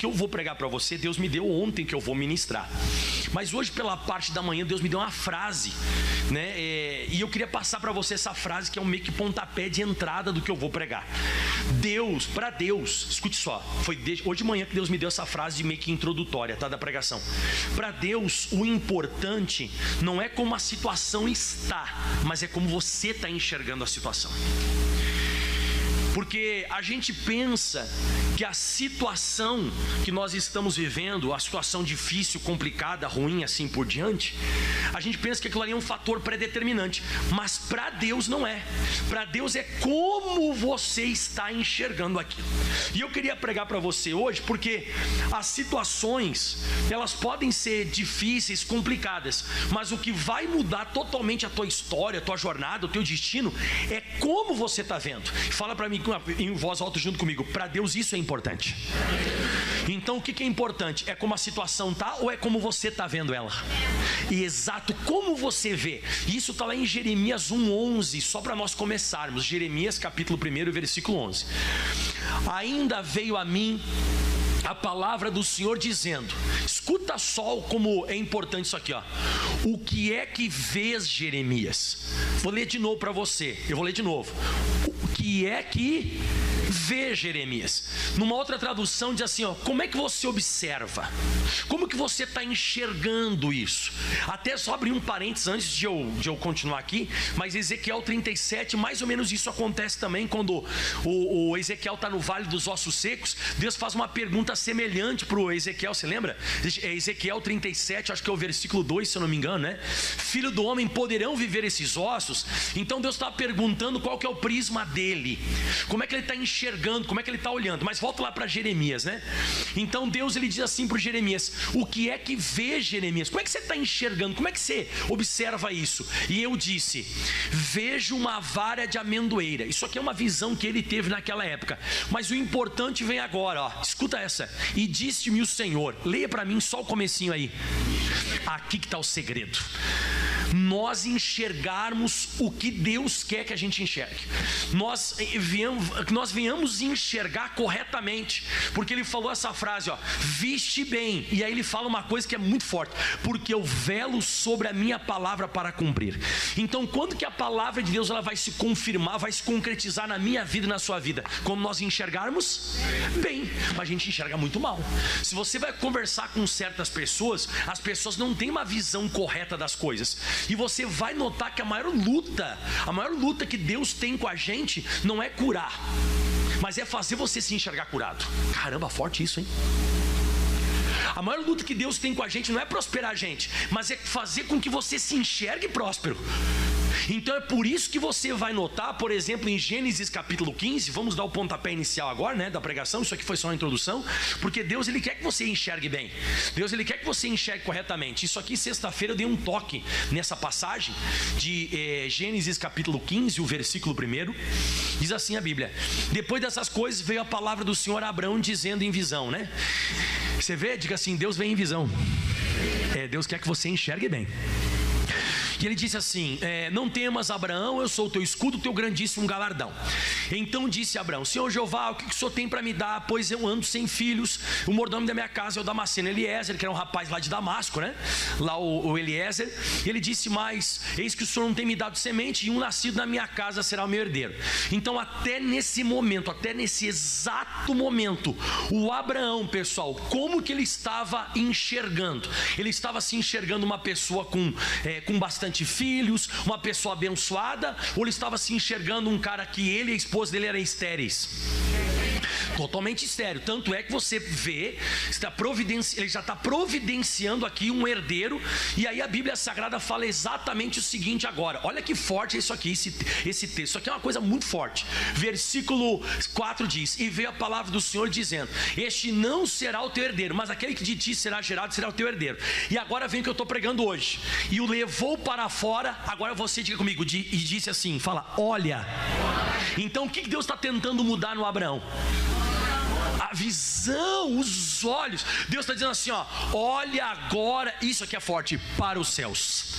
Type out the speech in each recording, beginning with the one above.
que eu vou pregar para você, Deus me deu ontem que eu vou ministrar. Mas hoje pela parte da manhã, Deus me deu uma frase, né? E eu queria passar para você essa frase que é um meio que pontapé de entrada do que eu vou pregar. Para Deus, escute só, foi hoje de manhã que Deus me deu essa frase de meio que introdutória, tá, da pregação. Para Deus, o importante não é como a situação está, mas é como você está enxergando a situação. Porque a gente pensa que a situação que nós estamos vivendo, a situação difícil, complicada, ruim, assim por diante, a gente pensa que aquilo ali é um fator predeterminante, mas para Deus não é. Para Deus é como você está enxergando aquilo. E eu queria pregar para você hoje, porque as situações, elas podem ser difíceis, complicadas, mas o que vai mudar totalmente a tua história, a tua jornada, o teu destino, é como você está vendo. Fala para mim em voz alta junto comigo: para Deus isso é importante. Então o que é importante? É como a situação está ou é como você está vendo ela? E exato, como você vê. Isso está lá em Jeremias 1:11, só para nós começarmos. Jeremias capítulo 1, versículo 11. Ainda veio a mim a palavra do Senhor dizendo, escuta só como é importante isso aqui, ó. O que é que vês, Jeremias? Vou ler de novo para você. Eu vou ler de novo. O que é que vê, Jeremias? Numa outra tradução diz assim, ó, como é que você observa? Como que você está enxergando isso? Até só abrir um parênteses antes de eu continuar aqui, mas Ezequiel 37, mais ou menos isso acontece também quando o Ezequiel está no Vale dos Ossos Secos. Deus faz uma pergunta semelhante para o Ezequiel, você lembra? Ezequiel 37, acho que é o versículo 2, se eu não me engano, né? Filho do homem, poderão viver esses ossos? Então Deus está perguntando qual que é o prisma dele, como é que ele está enxergando, como é que ele está olhando. Mas volta lá para Jeremias, né? Então Deus, ele diz assim para Jeremias, o que é que vê, Jeremias? Como é que você está enxergando? Como é que você observa isso? E eu disse, vejo uma vara de amendoeira. Isso aqui é uma visão que ele teve naquela época, mas o importante vem agora, ó. Escuta essa. E disse-me o Senhor, leia para mim só o comecinho aí. Aqui que está o segredo. Nós enxergarmos o que Deus quer que a gente enxergue. Nós venhamos enxergar corretamente. Porque ele falou essa frase, ó, viste bem. E aí ele fala uma coisa que é muito forte, porque eu velo sobre a minha palavra para cumprir. Então quando que a palavra de Deus ela vai se confirmar, vai se concretizar na minha vida e na sua vida? Como nós enxergarmos bem. Mas a gente enxerga muito mal. Se você vai conversar com certas pessoas, as pessoas não têm uma visão correta das coisas. E você vai notar que a maior luta que Deus tem com a gente não é curar, mas é fazer você se enxergar curado. Caramba, forte isso, hein? A maior luta que Deus tem com a gente não é prosperar a gente, mas é fazer com que você se enxergue próspero. Então é por isso que você vai notar, por exemplo, em Gênesis capítulo 15, vamos dar o pontapé inicial agora, né, da pregação. Isso aqui foi só uma introdução, porque Deus, ele quer que você enxergue bem. Deus, ele quer que você enxergue corretamente. Isso aqui, sexta-feira, eu dei um toque nessa passagem de Gênesis capítulo 15, o versículo 1. Diz assim a Bíblia: depois dessas coisas veio a palavra do Senhor a Abraão dizendo em visão, né? Você vê? Diga assim, Deus vem em visão. Deus quer que você enxergue bem. E ele disse assim, não temas, Abraão, eu sou o teu escudo, o teu grandíssimo galardão. Então disse Abraão, Senhor Jeová, o que o Senhor tem para me dar? Pois eu ando sem filhos, o mordomo da minha casa é o Damasceno Eliezer, que era um rapaz lá de Damasco, né? Lá o Eliezer. E ele disse mais, eis que o Senhor não tem me dado semente, e um nascido na minha casa será o meu herdeiro. Então até nesse momento, até nesse exato momento, o Abraão, pessoal, como que ele estava enxergando? Ele estava se enxergando uma pessoa com bastante filhos, uma pessoa abençoada, ou ele estava se enxergando um cara que ele e a esposa dele eram estéreis? Totalmente estéril. Tanto é que você vê, ele já está providenciando aqui um herdeiro. E aí a Bíblia Sagrada fala exatamente o seguinte agora. Olha que forte isso aqui, esse texto. Isso aqui é uma coisa muito forte. Versículo 4 diz, e veio a palavra do Senhor dizendo, este não será o teu herdeiro, mas aquele que de ti será gerado será o teu herdeiro. E agora vem o que eu estou pregando hoje. E o levou para fora. Agora você diga comigo, e disse assim, fala, olha. Então o que Deus está tentando mudar no Abraão? visão, os olhos. Deus está dizendo assim, ó, olha agora, isso aqui é forte, para os céus.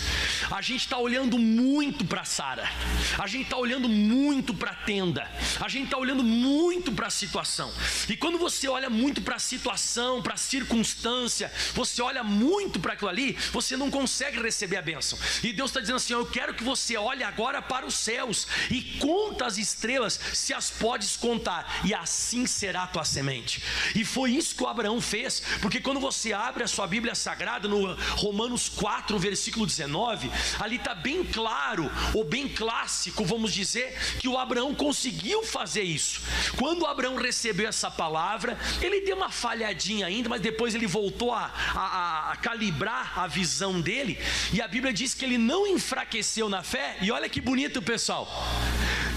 A gente está olhando muito para Sara, a gente está olhando muito para a tenda, a gente está olhando muito para a situação. E quando você olha muito para a situação, para a circunstância, você olha muito para aquilo ali, você não consegue receber a bênção. E Deus está dizendo assim, ó, eu quero que você olhe agora para os céus e conta as estrelas, se as podes contar, e assim será a tua semente. E foi isso que o Abraão fez, porque quando você abre a sua Bíblia Sagrada no Romanos 4, versículo 19, ali está bem claro, ou bem clássico, vamos dizer, que o Abraão conseguiu fazer isso. Quando o Abraão recebeu essa palavra, ele deu uma falhadinha ainda, mas depois ele voltou a calibrar a visão dele, e a Bíblia diz que ele não enfraqueceu na fé. E olha que bonito, pessoal,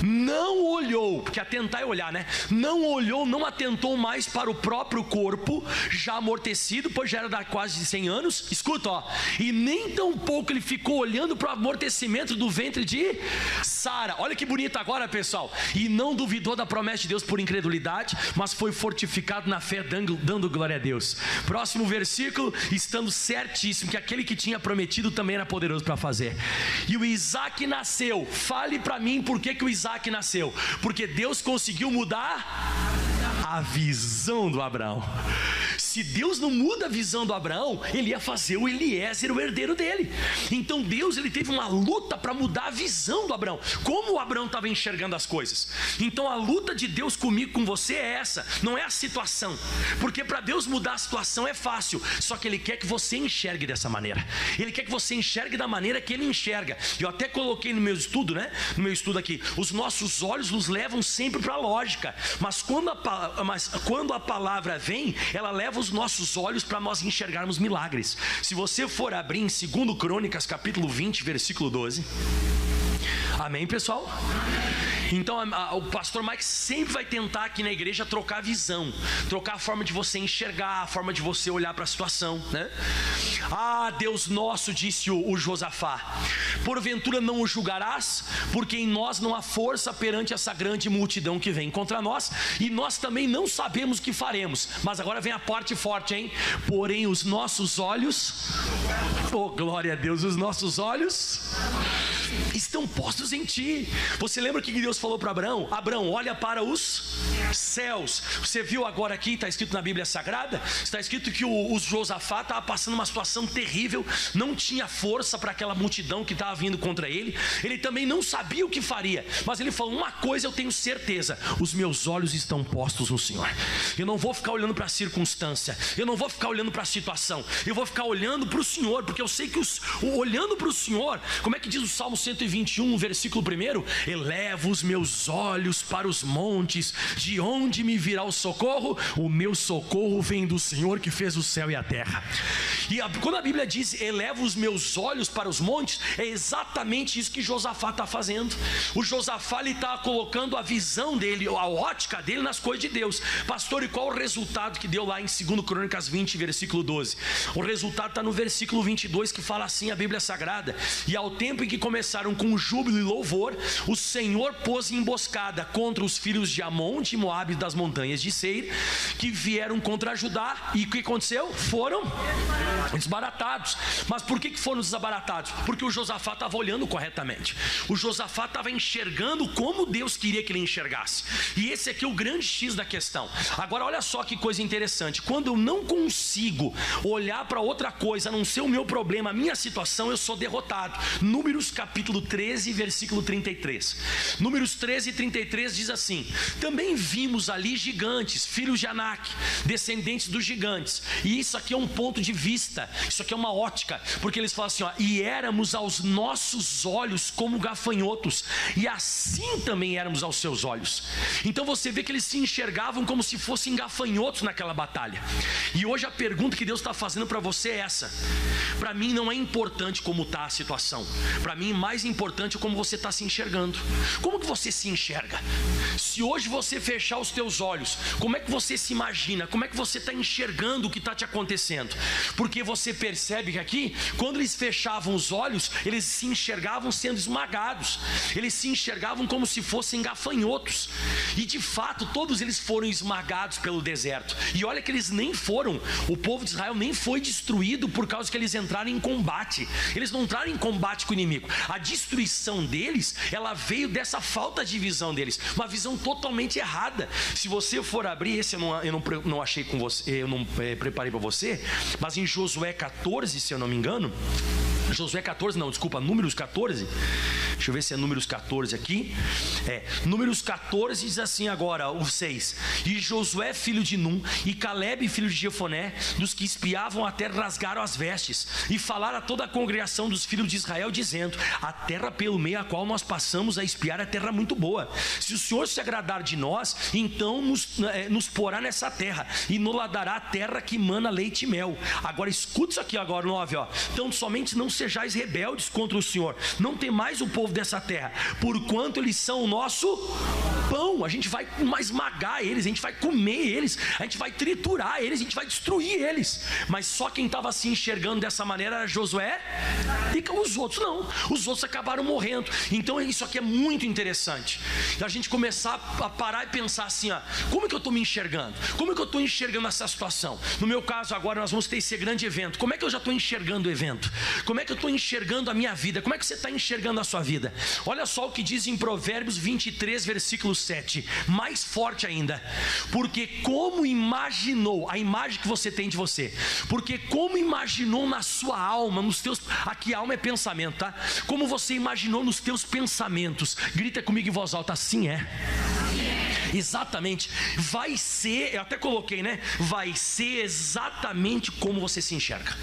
não olhou, porque atentar é olhar, né? Não olhou, não atentou mais para o próprio corpo, já amortecido, pois já era de quase 100 anos, escuta, ó, e nem tão pouco ele ficou olhando para o amortecimento do ventre de Sara. Olha que bonito agora, pessoal. E não duvidou da promessa de Deus por incredulidade, mas foi fortificado na fé, dando glória a Deus. Próximo versículo, estando certíssimo que aquele que tinha prometido também era poderoso para fazer. E o Isaac nasceu. Fale para mim por que o Isaac nasceu. Porque Deus conseguiu mudar a visão do Abraão. Se Deus não muda a visão do Abraão, ele ia fazer o Eliezer o herdeiro dele. Então Deus, ele teve uma luta para mudar a visão do Abraão, como o Abraão estava enxergando as coisas. Então a luta de Deus comigo, com você, é essa, não é a situação, porque para Deus mudar a situação é fácil, só que Ele quer que você enxergue dessa maneira. Ele quer que você enxergue da maneira que Ele enxerga. Eu até coloquei no meu estudo, né? No meu estudo aqui, os nossos olhos nos levam sempre para a lógica, mas quando a palavra vem, ela leva os nossos olhos para nós enxergarmos milagres. Se você for abrir em 2 Crônicas capítulo 20, versículo 12. Amém, pessoal? Então o pastor Mike sempre vai tentar aqui na igreja trocar a visão, trocar a forma de você enxergar, a forma de você olhar para a situação, né? Ah, Deus nosso, disse o Josafá, porventura não o julgarás, porque em nós não há força perante essa grande multidão que vem contra nós, e nós também não sabemos o que faremos. Mas agora vem a parte forte, hein? Porém os nossos olhos, oh glória a Deus, os nossos olhos estão postos em ti. Você lembra o que Deus falou para Abraão? Abraão, olha para os céus. Você viu agora aqui, está escrito na Bíblia Sagrada, está escrito que o Josafá estava passando uma situação terrível, não tinha força para aquela multidão que estava vindo contra ele, ele também não sabia o que faria, mas ele falou, uma coisa eu tenho certeza, os meus olhos estão postos no Senhor. Eu não vou ficar olhando para a circunstância, eu não vou ficar olhando para a situação, eu vou ficar olhando para o Senhor, porque eu sei que olhando para o Senhor, como é que diz o Salmo 121, versículo 1, elevo os meus olhos para os montes, de onde me virá o socorro? O meu socorro vem do Senhor que fez o céu e a terra. E quando a Bíblia diz eleva os meus olhos para os montes, é exatamente isso que Josafá está fazendo. O Josafá está colocando a visão dele, a ótica dele nas coisas de Deus. Pastor, e qual o resultado que deu lá em 2 Crônicas 20, versículo 12? O resultado está no versículo 22, que fala assim a Bíblia Sagrada: e ao tempo em que começaram com júbilo e louvor, o Senhor pôs emboscada contra os filhos de Amon, de Moabe, das montanhas de Seir, que vieram contra Judá. E o que aconteceu? Foram desbaratados. Mas por que foram desbaratados? Porque o Josafá estava olhando corretamente, o Josafá estava enxergando como Deus queria que ele enxergasse. E esse aqui é o grande X da questão. Agora olha só que coisa interessante, quando eu não consigo olhar para outra coisa a não ser o meu problema, a minha situação, eu sou derrotado. Números capítulo 13, versículo 33. Números 13 e 33 diz assim: também vimos ali gigantes, filhos de Anak, descendentes dos gigantes. E isso aqui é um ponto de vista, isso aqui é uma ótica, porque eles falam assim, ó, e éramos aos nossos olhos como gafanhotos, e assim também éramos aos seus olhos. Então você vê que eles se enxergavam como se fossem gafanhotos naquela batalha. E hoje a pergunta que Deus está fazendo para você é essa: para mim não é importante como está a situação, para mim mais importante é como você está se enxergando. Como que você se enxerga? Se hoje você fechar os teus olhos, como é que você se imagina? Como é que você está enxergando o que está te acontecendo? Porque você percebe que aqui, quando eles fechavam os olhos, eles se enxergavam sendo esmagados. Eles se enxergavam como se fossem gafanhotos. E de fato, todos eles foram esmagados pelo deserto. E olha que eles nem foram, o povo de Israel nem foi destruído por causa que eles entraram em combate. Eles não entraram em combate com o inimigo. A destruição deles, ela veio dessa falta de visão deles. Uma visão totalmente errada. Se você for abrir, esse eu não achei com você, eu não preparei para você, mas em Josué 14, se eu não me engano, Josué 14, não, desculpa, Números 14, deixa eu ver se é Números 14 aqui, Números 14 diz assim agora, o 6, e Josué filho de Num, e Calebe filho de Jefoné, dos que espiavam a terra, rasgaram as vestes, e falaram a toda a congregação dos filhos de Israel, dizendo, a terra pelo meio a qual nós passamos a espiar é terra muito boa, se o Senhor se agradar de nós, então nos porá nessa terra, e nos dará a terra que mana leite e mel. Agora escuta isso aqui agora, 9, então somente não sejais rebeldes contra o Senhor, não temais o povo dessa terra, porquanto eles são o nosso pão. A gente vai esmagar eles, a gente vai comer eles, a gente vai triturar eles, a gente vai destruir eles. Mas só quem estava se enxergando dessa maneira era Josué, e os outros não, os outros acabaram morrendo. Então isso aqui é muito interessante, a gente começar a parar e pensar assim, como é que eu estou me enxergando? Como é que eu estou enxergando essa situação? No meu caso agora nós vamos ter esse grande evento, como é que eu já estou enxergando o evento? Como é que eu estou enxergando a minha vida? Como é que você está enxergando a sua vida? Olha só o que diz em Provérbios 23, versículo 7, mais forte ainda, porque como imaginou, a imagem que você tem de você, porque como imaginou na sua alma, nos teus, aqui alma é pensamento, tá? Como você imaginou nos teus pensamentos, grita comigo em voz alta, assim é. Exatamente, vai ser, eu até coloquei, né? Vai ser exatamente como você se enxerga,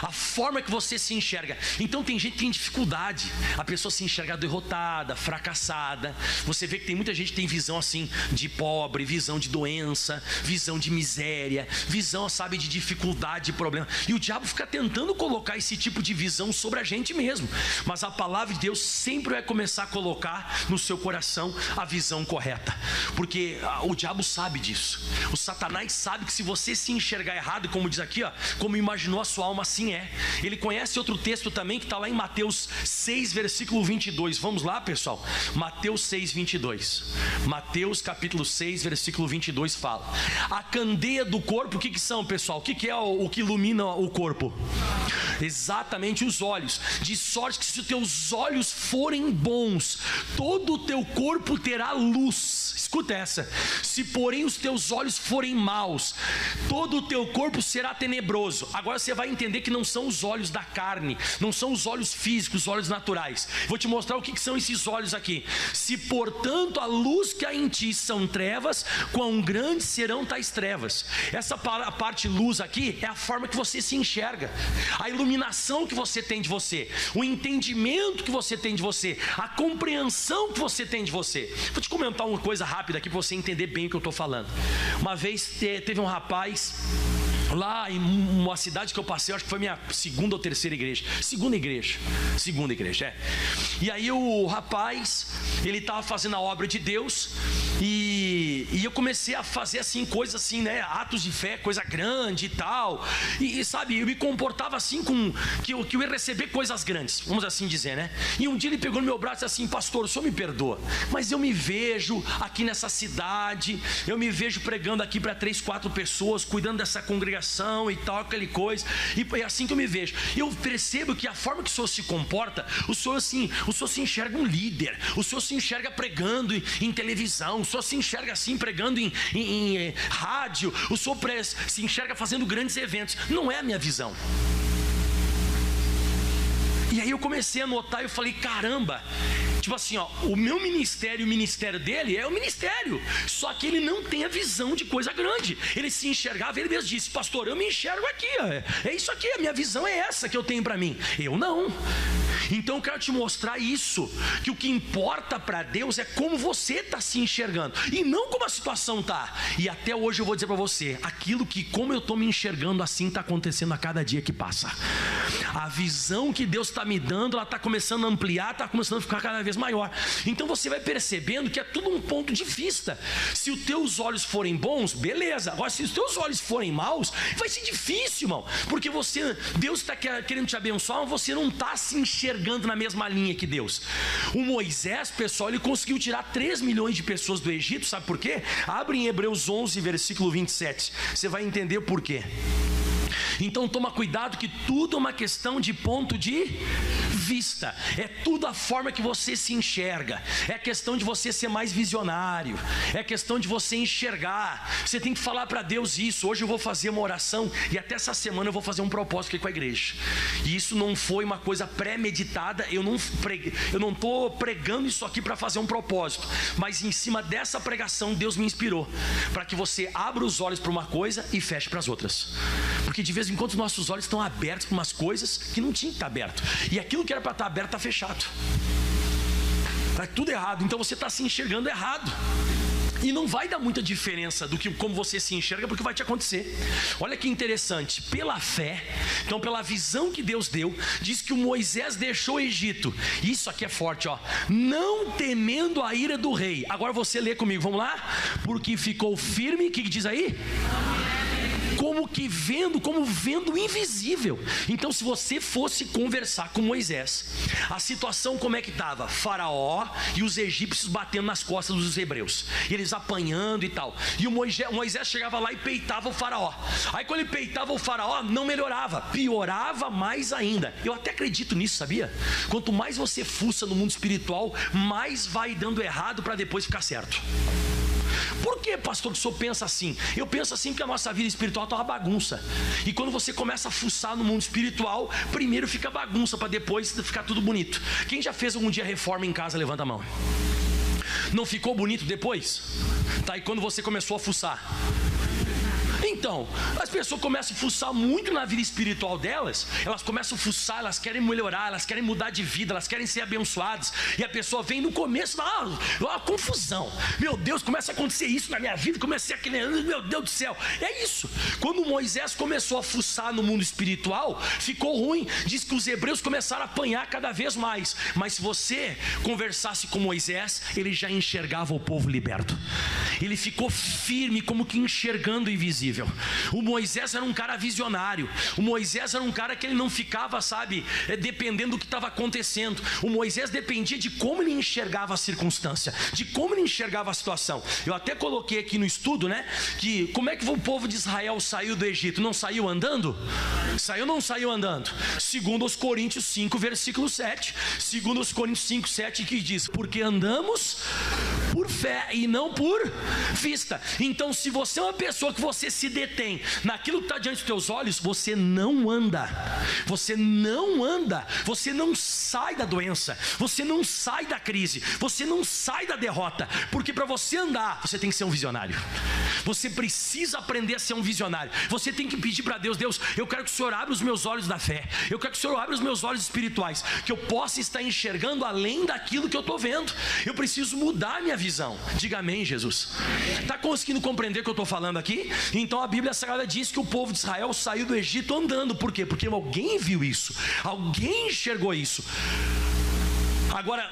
a forma que você se enxerga. Então tem gente que tem dificuldade, a pessoa se enxerga derrotada, fracassada. Você vê que tem muita gente que tem visão assim de pobre, visão de doença, visão de miséria, visão, sabe, de dificuldade, de problema. E o diabo fica tentando colocar esse tipo de visão sobre a gente mesmo. Mas a palavra de Deus sempre vai começar a colocar no seu coração a visão correta, porque o diabo sabe disso. O Satanás sabe que se você se enxergar errado, como diz aqui, como imaginou a sua alma, assim é. Ele conhece outro texto também que está lá em Mateus 6, versículo 22. Vamos lá, pessoal, Mateus 6, 22. Mateus capítulo 6, versículo 22 fala: a candeia do corpo, o que são, pessoal? O que é o que ilumina o corpo? Exatamente, os olhos. De sorte que se os teus olhos forem bons, todo o teu corpo terá luz. Escuta essa: se porém os teus olhos forem maus, todo o teu corpo será tenebroso. Agora você vai entender que não são os olhos da carne, não são os olhos físicos, os olhos naturais. Vou te mostrar o que são esses olhos aqui. Se portanto a luz que há em ti são trevas, quão grandes serão tais trevas. Essa parte luz aqui é a forma que você se enxerga, a iluminação que você tem de você, o entendimento que você tem de você, a compreensão que você tem de você. Vou te comentar uma coisa rápida aqui para você entender bem o que eu estou falando. Uma vez teve um rapaz lá em uma cidade que eu passei, acho que foi minha segunda ou terceira igreja. Segunda igreja, E aí o rapaz, ele estava fazendo a obra de Deus, e eu comecei a fazer assim, coisas assim, né? Atos de fé, coisa grande e tal. E sabe, eu me comportava assim, que eu ia receber coisas grandes, vamos assim dizer, né? E um dia ele pegou no meu braço e disse assim: pastor, o senhor me perdoa, mas eu me vejo aqui nessa cidade, eu me vejo pregando aqui para 3, 4 pessoas, cuidando dessa congregação e tal, aquele coisa, e é assim que eu me vejo. Eu percebo que a forma que o senhor se comporta, o senhor se enxerga um líder, o senhor se enxerga pregando em televisão, o senhor se enxerga assim pregando em rádio, o senhor se enxerga fazendo grandes eventos. Não é a minha visão. E aí eu comecei a notar, eu falei: caramba, tipo assim, o meu ministério e o ministério dele é o ministério, só que ele não tem a visão de coisa grande. Ele se enxergava, ele mesmo disse: pastor, eu me enxergo aqui, é isso aqui, a minha visão é essa que eu tenho para mim. Eu não. Então eu quero te mostrar isso, que o que importa para Deus é como você está se enxergando, e não como a situação está. E até hoje eu vou dizer para você, aquilo que como eu estou me enxergando, assim está acontecendo a cada dia que passa. A visão que Deus está me dando, ela está começando a ampliar, está começando a ficar cada vez maior. Então você vai percebendo que é tudo um ponto de vista. Se os teus olhos forem bons, beleza. Agora, se os teus olhos forem maus, vai ser difícil, irmão. Porque Deus está querendo te abençoar, mas você não está se enxergando na mesma linha que Deus. O Moisés, pessoal, ele conseguiu tirar 3 milhões de pessoas do Egito, sabe por quê? Abre em Hebreus 11, versículo 27. Você vai entender por quê. Então toma cuidado, que tudo é uma questão de ponto de vista. É tudo a forma que você se enxerga. É questão de você ser mais visionário. É questão de você enxergar. Você tem que falar para Deus isso. Hoje eu vou fazer uma oração e até essa semana eu vou fazer um propósito aqui com a igreja. E isso não foi uma coisa pré-meditada. Eu não estou pregando isso aqui para fazer um propósito, mas em cima dessa pregação Deus me inspirou para que você abra os olhos para uma coisa e feche para as outras. Porque de vez em quando os nossos olhos estão abertos para umas coisas que não tinham que estar aberto, e aquilo que era para estar aberto está fechado. Está tudo errado. Então você está se enxergando errado. E não vai dar muita diferença do que como você se enxerga, porque vai te acontecer. Olha que interessante, pela fé, então pela visão que Deus deu, diz que o Moisés deixou o Egito. Isso aqui é forte, ó. Não temendo a ira do rei. Agora você lê comigo, vamos lá? Porque ficou firme, o que diz aí? Como vendo o invisível. Então, se você fosse conversar com Moisés, a situação como é que estava? Faraó e os egípcios batendo nas costas dos hebreus, e eles apanhando e tal. E o Moisés chegava lá e peitava o faraó. Aí quando ele peitava o faraó, não melhorava, piorava mais ainda. Eu até acredito nisso, sabia? Quanto mais você fuça no mundo espiritual, mais vai dando errado para depois ficar certo. Por que, pastor, que o senhor pensa assim? Eu penso assim porque a nossa vida espiritual está uma bagunça. E quando você começa a fuçar no mundo espiritual, primeiro fica bagunça para depois ficar tudo bonito. Quem já fez algum dia reforma em casa, levanta a mão. Não ficou bonito depois? Tá, e quando você começou a fuçar? Então, as pessoas começam a fuçar muito na vida espiritual delas. Elas começam a fuçar, elas querem melhorar, elas querem mudar de vida, elas querem ser abençoadas. E a pessoa vem no começo, uma confusão. Meu Deus, começa a acontecer isso na minha vida. Comecei a querer, meu Deus do céu. É isso. Quando Moisés começou a fuçar no mundo espiritual, ficou ruim. Diz que os hebreus começaram a apanhar cada vez mais. Mas se você conversasse com Moisés, ele já enxergava o povo liberto. Ele ficou firme, como que enxergando o invisível. O Moisés era um cara visionário. O Moisés era um cara que ele não ficava, sabe, dependendo do que estava acontecendo. O Moisés dependia de como ele enxergava a circunstância, de como ele enxergava a situação. Eu até coloquei aqui no estudo, né, que como é que o povo de Israel saiu do Egito? Não saiu andando? Saiu ou não saiu andando? Segundo os Coríntios 5, versículo 7. Segundo os Coríntios 5, 7, que diz: porque andamos por fé e não por vista. Então, se você é uma pessoa que você se detém naquilo que está diante dos teus olhos, você não anda. Você não anda. Você não sai da doença. Você não sai da crise. Você não sai da derrota. Porque para você andar, você tem que ser um visionário. Você precisa aprender a ser um visionário. Você tem que pedir para Deus: Deus, eu quero que o Senhor abra os meus olhos da fé. Eu quero que o Senhor abra os meus olhos espirituais, que eu possa estar enxergando além daquilo que eu estou vendo. Eu preciso mudar a minha visão. Diga amém, Jesus. Está conseguindo compreender o que eu estou falando aqui? Então a Bíblia Sagrada diz que o povo de Israel saiu do Egito andando. Por quê? Porque alguém viu isso, alguém enxergou isso. Agora,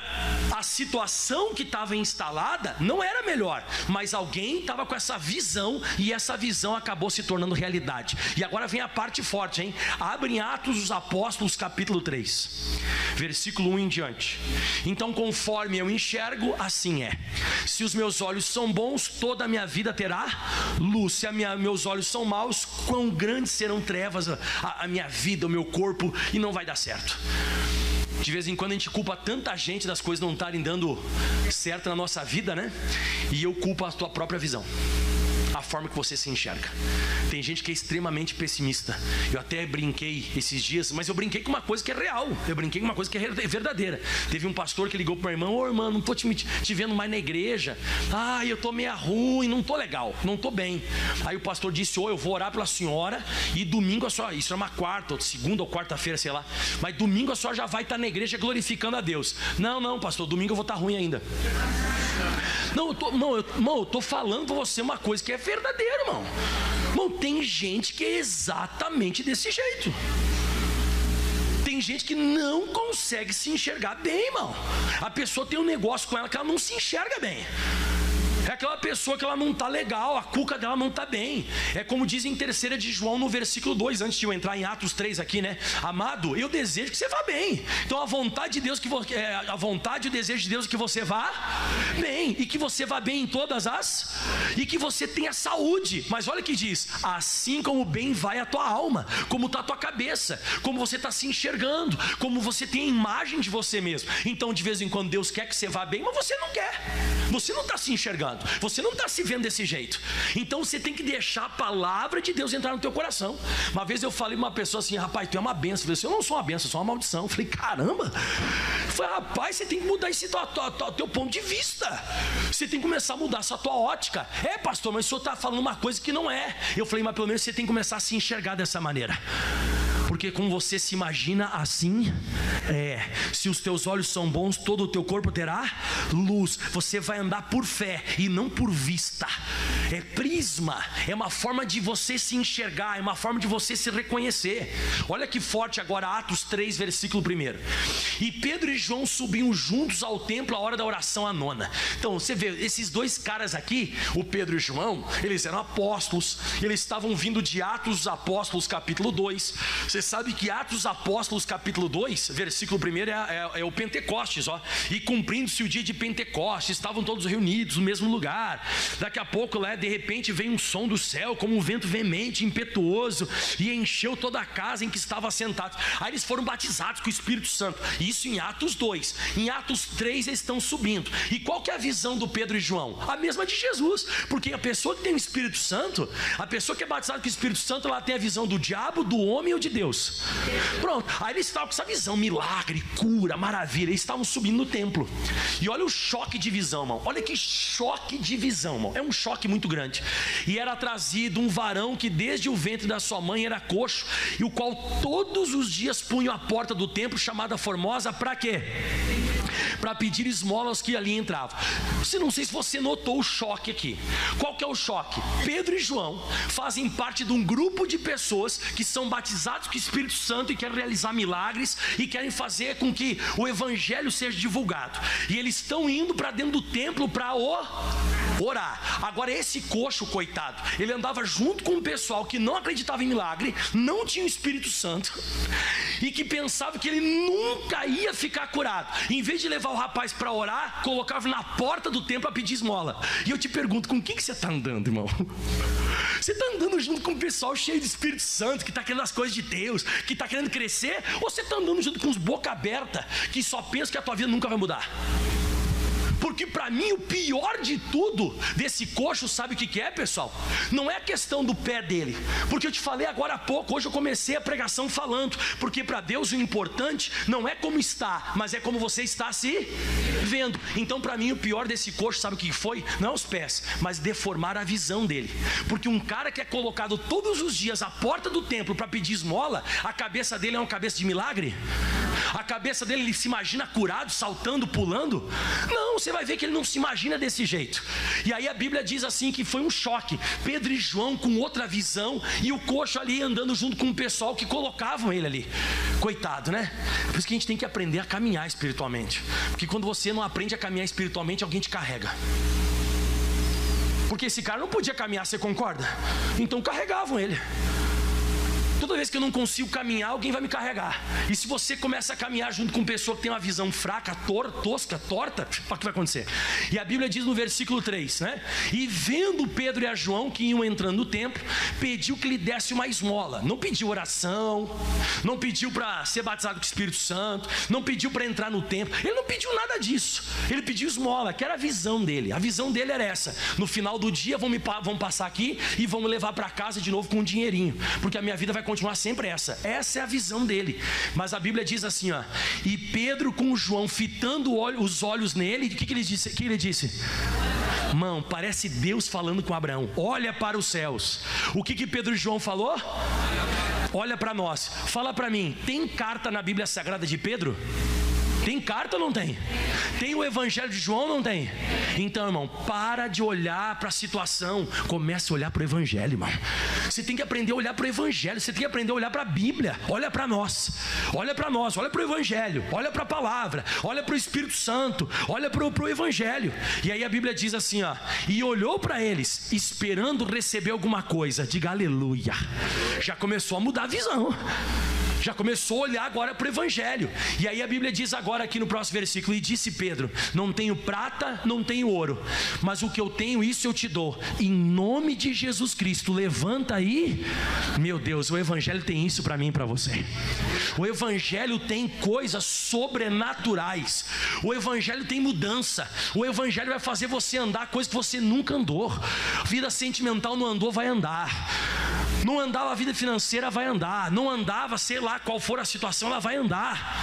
a situação que estava instalada não era melhor, mas alguém estava com essa visão, e essa visão acabou se tornando realidade. E agora vem a parte forte, hein? Abre em Atos dos Apóstolos, capítulo 3, versículo 1 em diante. Então, conforme eu enxergo, assim é. Se os meus olhos são bons, toda a minha vida terá luz. Se meus olhos são maus, quão grandes serão trevas a minha vida, o meu corpo, e não vai dar certo. De vez em quando a gente culpa tanta gente das coisas não estarem dando certo na nossa vida, né? E eu culpo a tua própria visão, a forma que você se enxerga. Tem gente que é extremamente pessimista. Eu até brinquei esses dias, mas eu brinquei com uma coisa que é real. Eu brinquei com uma coisa que é verdadeira. Teve um pastor que ligou para o irmão: ô irmão, não estou te vendo mais na igreja. Eu estou meio ruim, não estou legal, não estou bem. Aí o pastor disse: eu vou orar pela senhora, e domingo a senhora, isso é uma quarta, ou segunda ou quarta-feira, sei lá, mas domingo a senhora já vai estar na igreja glorificando a Deus. Não, pastor, domingo eu vou estar ruim ainda. Eu estou falando para você uma coisa que é verdadeira, irmão. Tem gente que é exatamente desse jeito. tem gente que não consegue se enxergar bem, irmão. A pessoa tem um negócio com ela que ela não se enxerga bem. É aquela pessoa que ela não está legal, a cuca dela não está bem. É como diz em 3 de João no versículo 2, antes de eu entrar em Atos 3 aqui, né? Amado, eu desejo que você vá bem. Então a vontade de Deus, a vontade e o desejo de Deus é que você vá bem. E que você vá bem em todas as... E que você tenha saúde. Mas olha o que diz: assim como bem vai a tua alma, como está a tua cabeça, como você está se enxergando, como você tem a imagem de você mesmo. Então de vez em quando Deus quer que você vá bem, mas você não quer. Você não está se enxergando. Você não está se vendo desse jeito. Então você tem que deixar a palavra de Deus entrar no teu coração. Uma vez eu falei para uma pessoa assim: rapaz, tu é uma benção. Eu falei assim: eu não sou uma benção, eu sou uma maldição. Eu falei: caramba. Eu falei: rapaz, você tem que mudar esse teu ponto de vista. Você tem que começar a mudar essa tua ótica. É, pastor, mas o senhor está falando uma coisa que não é. Eu falei: mas pelo menos você tem que começar a se enxergar dessa maneira. Porque como você se imagina, assim é. Se os teus olhos são bons, todo o teu corpo terá luz. Você vai andar por fé e não por vista. É prisma, é uma forma de você se enxergar, é uma forma de você se reconhecer. Olha que forte agora, Atos 3, versículo 1. E Pedro e João subiam juntos ao templo à hora da oração à nona. Então você vê, esses dois caras aqui, o Pedro e o João, eles eram apóstolos. Eles estavam vindo de Atos dos Apóstolos capítulo 2. Você sabe que Atos dos Apóstolos capítulo 2, versículo 1 é o Pentecostes, ó. E cumprindo-se o dia de Pentecostes, estavam todos reunidos no mesmo lugar. Daqui a pouco, lá, de repente, vem um som do céu, como um vento veemente, impetuoso, e encheu toda a casa em que estavam assentados. Aí eles foram batizados com o Espírito Santo. Isso em Atos 2. Em Atos 3 eles estão subindo. E qual que é a visão do Pedro e João? A mesma de Jesus. Porque a pessoa que tem o Espírito Santo, a pessoa que é batizada com o Espírito Santo, ela tem a visão do diabo, do homem ou de Deus. Pronto, aí eles estavam com essa visão, milagre, cura, maravilha. Eles estavam subindo no templo. E olha o choque de visão, irmão. Olha que choque de visão, irmão. É um choque muito grande. E era trazido um varão que desde o ventre da sua mãe era coxo, e o qual todos os dias punham a porta do templo, chamada Formosa, para quê? Para pedir esmola aos que ali entravam. Não sei se você notou o choque aqui. Qual que é o choque? Pedro e João fazem parte de um grupo de pessoas que são batizados com o Espírito Santo e querem realizar milagres e querem fazer com que o evangelho seja divulgado. E eles estão indo para dentro do templo para orar. Agora esse coxo, coitado, ele andava junto com um pessoal que não acreditava em milagre, não tinha o Espírito Santo e que pensava que ele nunca ia ficar curado. Em vez de levar o rapaz para orar, colocava na porta do templo a pedir esmola. E eu te pergunto, com quem que você está andando, irmão? Você está andando junto com um pessoal cheio de Espírito Santo, que está querendo as coisas de Deus, que está querendo crescer? Ou você está andando junto com os boca aberta, que só pensa que a tua vida nunca vai mudar? Porque para mim o pior de tudo desse coxo, sabe o que é, pessoal? Não é a questão do pé dele. Porque eu te falei agora há pouco, hoje eu comecei a pregação falando. Porque para Deus o importante não é como está, mas é como você está se vendo. Então para mim o pior desse coxo, sabe o que foi? Não é os pés, mas deformar a visão dele. Porque um cara que é colocado todos os dias à porta do templo para pedir esmola, a cabeça dele é uma cabeça de milagre? A cabeça dele, ele se imagina curado, saltando, pulando? Não, você vai ver que ele não se imagina desse jeito. E aí a Bíblia diz assim que foi um choque. Pedro e João com outra visão, e o coxo ali andando junto com o pessoal que colocavam ele ali. Coitado, né? Por isso que a gente tem que aprender a caminhar espiritualmente. Porque quando você não aprende a caminhar espiritualmente, alguém te carrega. Porque esse cara não podia caminhar, você concorda? Então carregavam ele. Toda vez que eu não consigo caminhar, alguém vai me carregar. E se você começa a caminhar junto com uma pessoa que tem uma visão fraca, tosca, torta, o que vai acontecer? E a Bíblia diz no versículo 3, né? E vendo Pedro e a João que iam entrando no templo, pediu que lhe desse uma esmola. Não pediu oração, não pediu para ser batizado com o Espírito Santo, não pediu para entrar no templo. Ele não pediu nada disso. Ele pediu esmola, que era a visão dele. A visão dele era essa: no final do dia vão passar aqui e vão me levar para casa de novo com um dinheirinho, porque a minha vida vai continuar sempre essa é a visão dele. Mas a Bíblia diz assim, ó: e Pedro com João fitando os olhos nele, o que ele disse? Que ele disse? Mão, parece Deus falando com Abraão: olha para os céus. O que Pedro e João falou? Olha para nós. Fala para mim, tem carta na Bíblia Sagrada de Pedro? Tem carta ou não tem? Tem o Evangelho de João ou não tem? Então, irmão, para de olhar para a situação, comece a olhar para o Evangelho, irmão. Você tem que aprender a olhar para o Evangelho, você tem que aprender a olhar para a Bíblia. Olha para nós, olha para nós, olha para o Evangelho, olha para a palavra, olha para o Espírito Santo, olha para o Evangelho. E aí a Bíblia diz assim, ó: e olhou para eles, esperando receber alguma coisa. Diga aleluia. Já começou a mudar a visão, já começou a olhar agora para o Evangelho. E aí a Bíblia diz agora aqui no próximo versículo: e disse Pedro: não tenho prata, não tenho ouro, mas o que eu tenho, isso eu te dou. Em nome de Jesus Cristo, levanta aí. Meu Deus, o Evangelho tem isso para mim e para você. O Evangelho tem coisas sobrenaturais. O Evangelho tem mudança. O Evangelho vai fazer você andar coisas que você nunca andou. Vida sentimental não andou, vai andar. Não andava a vida financeira, vai andar. Não andava, sei lá qual for a situação, ela vai andar.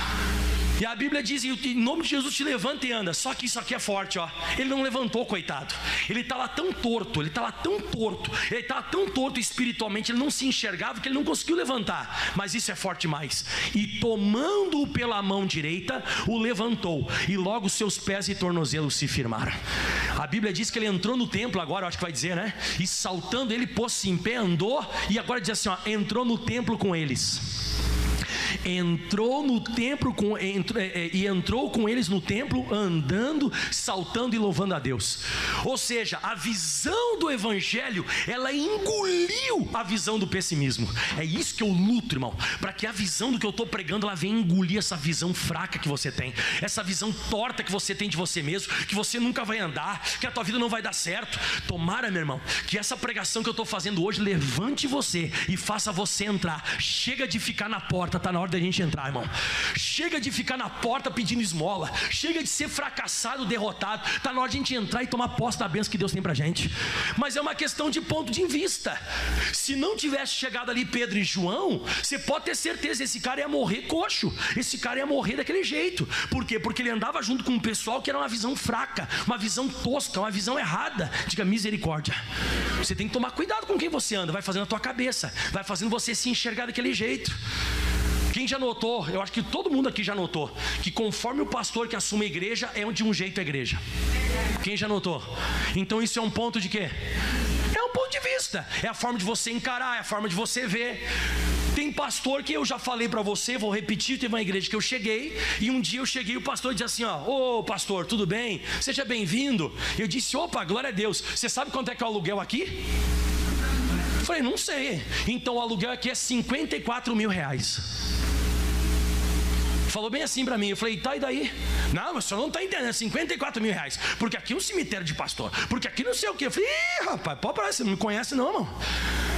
E a Bíblia diz: em nome de Jesus te levanta e anda. Só que isso aqui é forte, ó. Ele não levantou, coitado. Ele está lá tão torto, ele está lá tão torto, ele está tão torto espiritualmente, ele não se enxergava, que ele não conseguiu levantar. Mas isso é forte mais. E tomando-o pela mão direita, o levantou, e logo seus pés e tornozelos se firmaram. A Bíblia diz que ele entrou no templo agora, acho que vai dizer, né? E saltando ele pôs-se em pé, andou, e agora diz assim, ó: entrou no templo com eles. Entrou no templo entrou com eles no templo, andando, saltando e louvando a Deus. Ou seja, a visão do Evangelho, ela engoliu a visão do pessimismo. É isso que eu luto, irmão, para que a visão do que eu estou pregando, ela venha engolir essa visão fraca que você tem, essa visão torta que você tem de você mesmo, que você nunca vai andar, que a tua vida não vai dar certo. Tomara, meu irmão, que essa pregação que eu estou fazendo hoje levante você e faça você entrar. Chega de ficar na porta, está na hora da gente entrar, irmão. Chega de ficar na porta pedindo esmola. Chega de ser fracassado, derrotado. Está na hora de a gente entrar e tomar posse da bênção que Deus tem pra gente. Mas é uma questão de ponto de vista. Se não tivesse chegado ali Pedro e João, você pode ter certeza, esse cara ia morrer coxo. Esse cara ia morrer daquele jeito. Por quê? Porque ele andava junto com um pessoal que era uma visão fraca, uma visão tosca, uma visão errada. Diga misericórdia. Você tem que tomar cuidado com quem você anda. Vai fazendo a tua cabeça, vai fazendo você se enxergar daquele jeito. Quem já notou, eu acho que todo mundo aqui já notou, que conforme o pastor que assume a igreja, é de um jeito a igreja. Quem já notou? Então isso é um ponto de quê? É um ponto de vista, é a forma de você encarar, é a forma de você ver. Tem pastor que eu já falei para você, vou repetir, teve uma igreja que eu cheguei, e um dia eu cheguei e o pastor disse assim, ó: ô pastor, tudo bem? Seja bem-vindo. Eu disse, opa, glória a Deus, você sabe quanto é que é o aluguel aqui? Eu falei, não sei. Então o aluguel aqui é 54 mil reais. Falou bem assim pra mim, eu falei, tá, e daí? Não, mas o senhor não tá entendendo, 54 mil reais, porque aqui é um cemitério de pastor, porque aqui não sei o que. Eu falei, ih, rapaz, pode parar, você não me conhece não, irmão.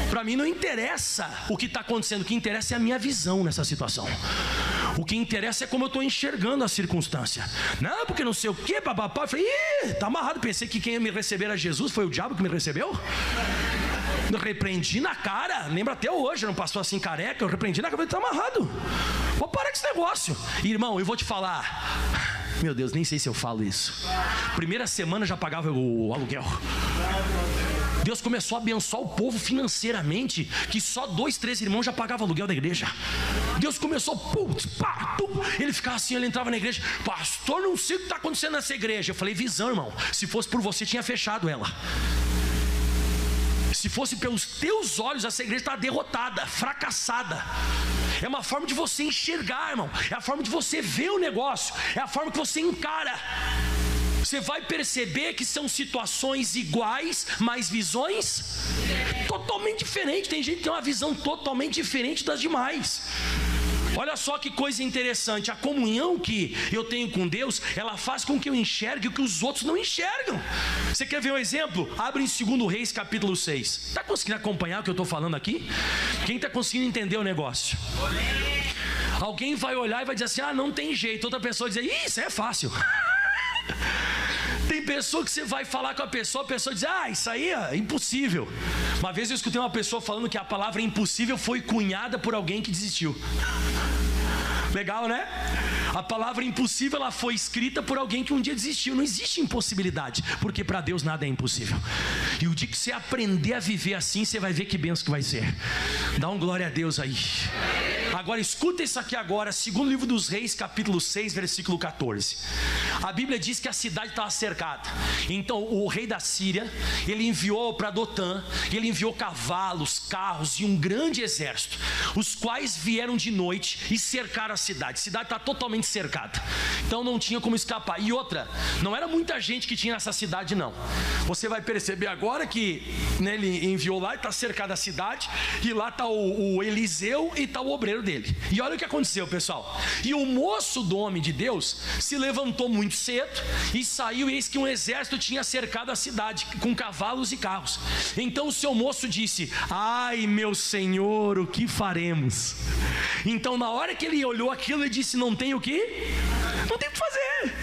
Pra mim não interessa o que está acontecendo, o que interessa é a minha visão nessa situação. O que interessa é como eu estou enxergando a circunstância. Não, porque não sei o que, papapá. Eu falei, ih, tá amarrado, pensei que quem ia me receber era Jesus, foi o diabo que me recebeu. Eu repreendi na cara, lembra até hoje, era um pastor assim careca, eu repreendi na cara, ele tá amarrado. Vou parar com esse negócio. Irmão, eu vou te falar, meu Deus, nem sei se eu falo isso. Primeira semana já pagava o aluguel. Deus começou a abençoar o povo financeiramente, que só 2, 3 irmãos já pagavam aluguel da igreja. Deus começou, ele ficava assim, ele entrava na igreja, pastor, não sei o que está acontecendo nessa igreja. Eu falei, visão, irmão, se fosse por você, tinha fechado ela. Se fosse pelos teus olhos, essa igreja está derrotada, fracassada. É uma forma de você enxergar, irmão. É a forma de você ver o negócio. É a forma que você encara. Você vai perceber que são situações iguais, mas visões totalmente diferentes. Tem gente que tem uma visão totalmente diferente das demais. Olha só que coisa interessante, a comunhão que eu tenho com Deus, ela faz com que eu enxergue o que os outros não enxergam. Você quer ver um exemplo? Abre em 2 Reis capítulo 6. Está conseguindo acompanhar o que eu estou falando aqui? Quem está conseguindo entender o negócio? Alguém vai olhar e vai dizer assim, ah, não tem jeito. Outra pessoa vai dizer, isso é fácil. Tem pessoa que você vai falar com a pessoa diz, ah, isso aí é impossível. Uma vez eu escutei uma pessoa falando que a palavra impossível foi cunhada por alguém que desistiu. Legal, né? A palavra impossível, ela foi escrita por alguém que um dia desistiu. Não existe impossibilidade, porque para Deus nada é impossível. E o dia que você aprender a viver assim, você vai ver que benção que vai ser. Dá um glória a Deus aí. Agora escuta isso aqui agora, segundo livro dos Reis, capítulo 6, versículo 14. A Bíblia diz que a cidade estava cercada. Então o rei da Síria, ele enviou para Dotã, ele enviou cavalos, carros e um grande exército, os quais vieram de noite e cercaram a cidade. A cidade está totalmente cercada, então não tinha como escapar. E outra, não era muita gente que tinha nessa cidade não. Você vai perceber agora que, né, ele enviou lá e está cercada a cidade, e lá está o Eliseu e está o obreiro dele. E olha o que aconteceu, pessoal. E o moço do homem de Deus se levantou muito cedo e saiu, e eis que um exército tinha cercado a cidade com cavalos e carros. Então o seu moço disse: ai, meu senhor, o que faremos? Então na hora que ele olhou aquilo, ele disse: não tem o que? Não tem o que fazer.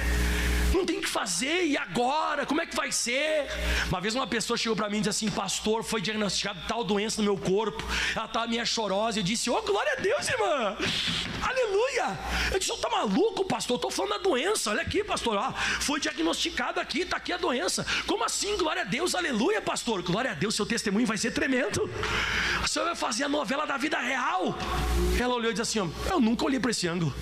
Não tem o que fazer, e agora? Como é que vai ser? Uma vez uma pessoa chegou para mim e disse assim: pastor, foi diagnosticado tal doença no meu corpo, ela estava meio chorosa. Eu disse: oh, glória a Deus, irmã, aleluia. Eu disse: tá maluco, pastor? Eu estou falando da doença, olha aqui, pastor, foi diagnosticado aqui, está aqui a doença. Como assim? Glória a Deus, aleluia, pastor. Glória a Deus, seu testemunho vai ser tremendo. O senhor vai fazer a novela da vida real. Ela olhou e disse assim: eu nunca olhei para esse ângulo.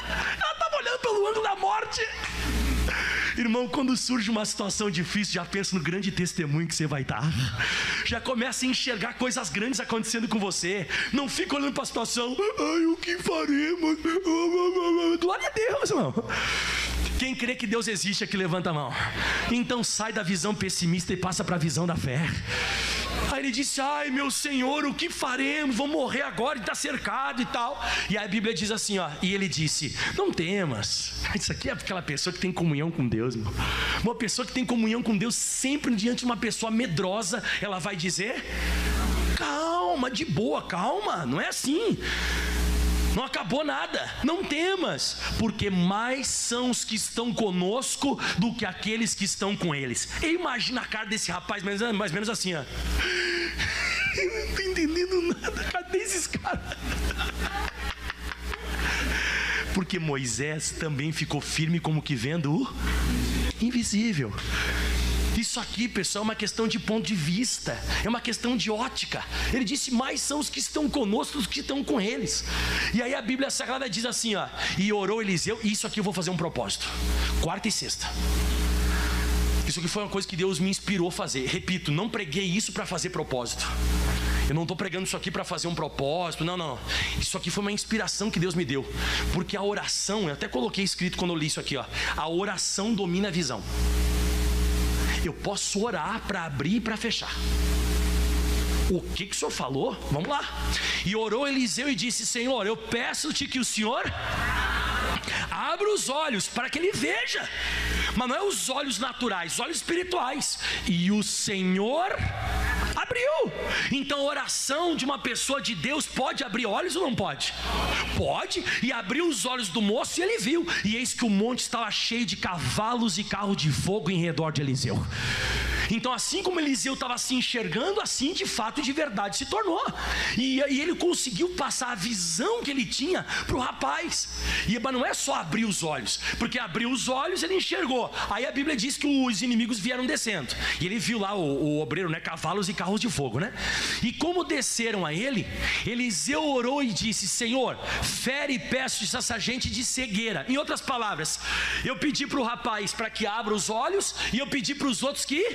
Ela estava olhando pelo ângulo da morte. Irmão, quando surge uma situação difícil, já pensa no grande testemunho que você vai dar. Já começa a enxergar coisas grandes acontecendo com você. Não fica olhando para a situação: ai, o que faremos? Glória a Deus, irmão. Quem crê que Deus existe aqui, levanta a mão. Então sai da visão pessimista e passa para a visão da fé. Aí ele disse: ai, meu Senhor, o que faremos? Vamos morrer agora e está cercado e tal. E a Bíblia diz assim, ó, e ele disse: não temas. Isso aqui é aquela pessoa que tem comunhão com Deus, irmão. Uma pessoa que tem comunhão com Deus, sempre diante de uma pessoa medrosa, ela vai dizer: calma, de boa, calma, não é assim. Não acabou nada, não temas, porque mais são os que estão conosco do que aqueles que estão com eles. E imagina a cara desse rapaz, mais ou menos assim, ó. Eu não estou entendendo nada, cadê esses caras? Porque Moisés também ficou firme como que vendo o invisível. Isso aqui, pessoal, é uma questão de ponto de vista, é uma questão de ótica. Ele disse: mais são os que estão conosco do que estão com eles. E aí a Bíblia Sagrada diz assim, ó: e orou Eliseu. E isso aqui eu vou fazer um propósito, quarta e sexta. Isso aqui foi uma coisa que Deus me inspirou a fazer. Repito, não preguei isso para fazer propósito. Eu não estou pregando isso aqui para fazer um propósito, não. Isso aqui foi uma inspiração que Deus me deu. Porque a oração, eu até coloquei escrito quando eu li isso aqui, ó: a oração domina a visão. Eu posso orar para abrir e para fechar. O que o senhor falou? Vamos lá. E orou Eliseu e disse: Senhor, eu peço-te que o Senhor abra os olhos para que ele veja. Mas não é os olhos naturais, os olhos espirituais. E o Senhor abriu. Então a oração de uma pessoa de Deus pode abrir olhos ou não pode? Pode. E abriu os olhos do moço e ele viu. E eis que o monte estava cheio de cavalos e carros de fogo em redor de Eliseu. Então assim como Eliseu estava se enxergando, assim de fato e de verdade se tornou. E ele conseguiu passar a visão que ele tinha para o rapaz. Mas não é só abrir os olhos, porque abriu os olhos ele enxergou. Aí a Bíblia diz que os inimigos vieram descendo. E ele viu lá o obreiro, né, cavalos e carros de fogo, né? E como desceram a ele, Eliseu orou e disse: Senhor, fere e peço essa gente de cegueira. Em outras palavras, eu pedi para o rapaz para que abra os olhos, e eu pedi para os outros que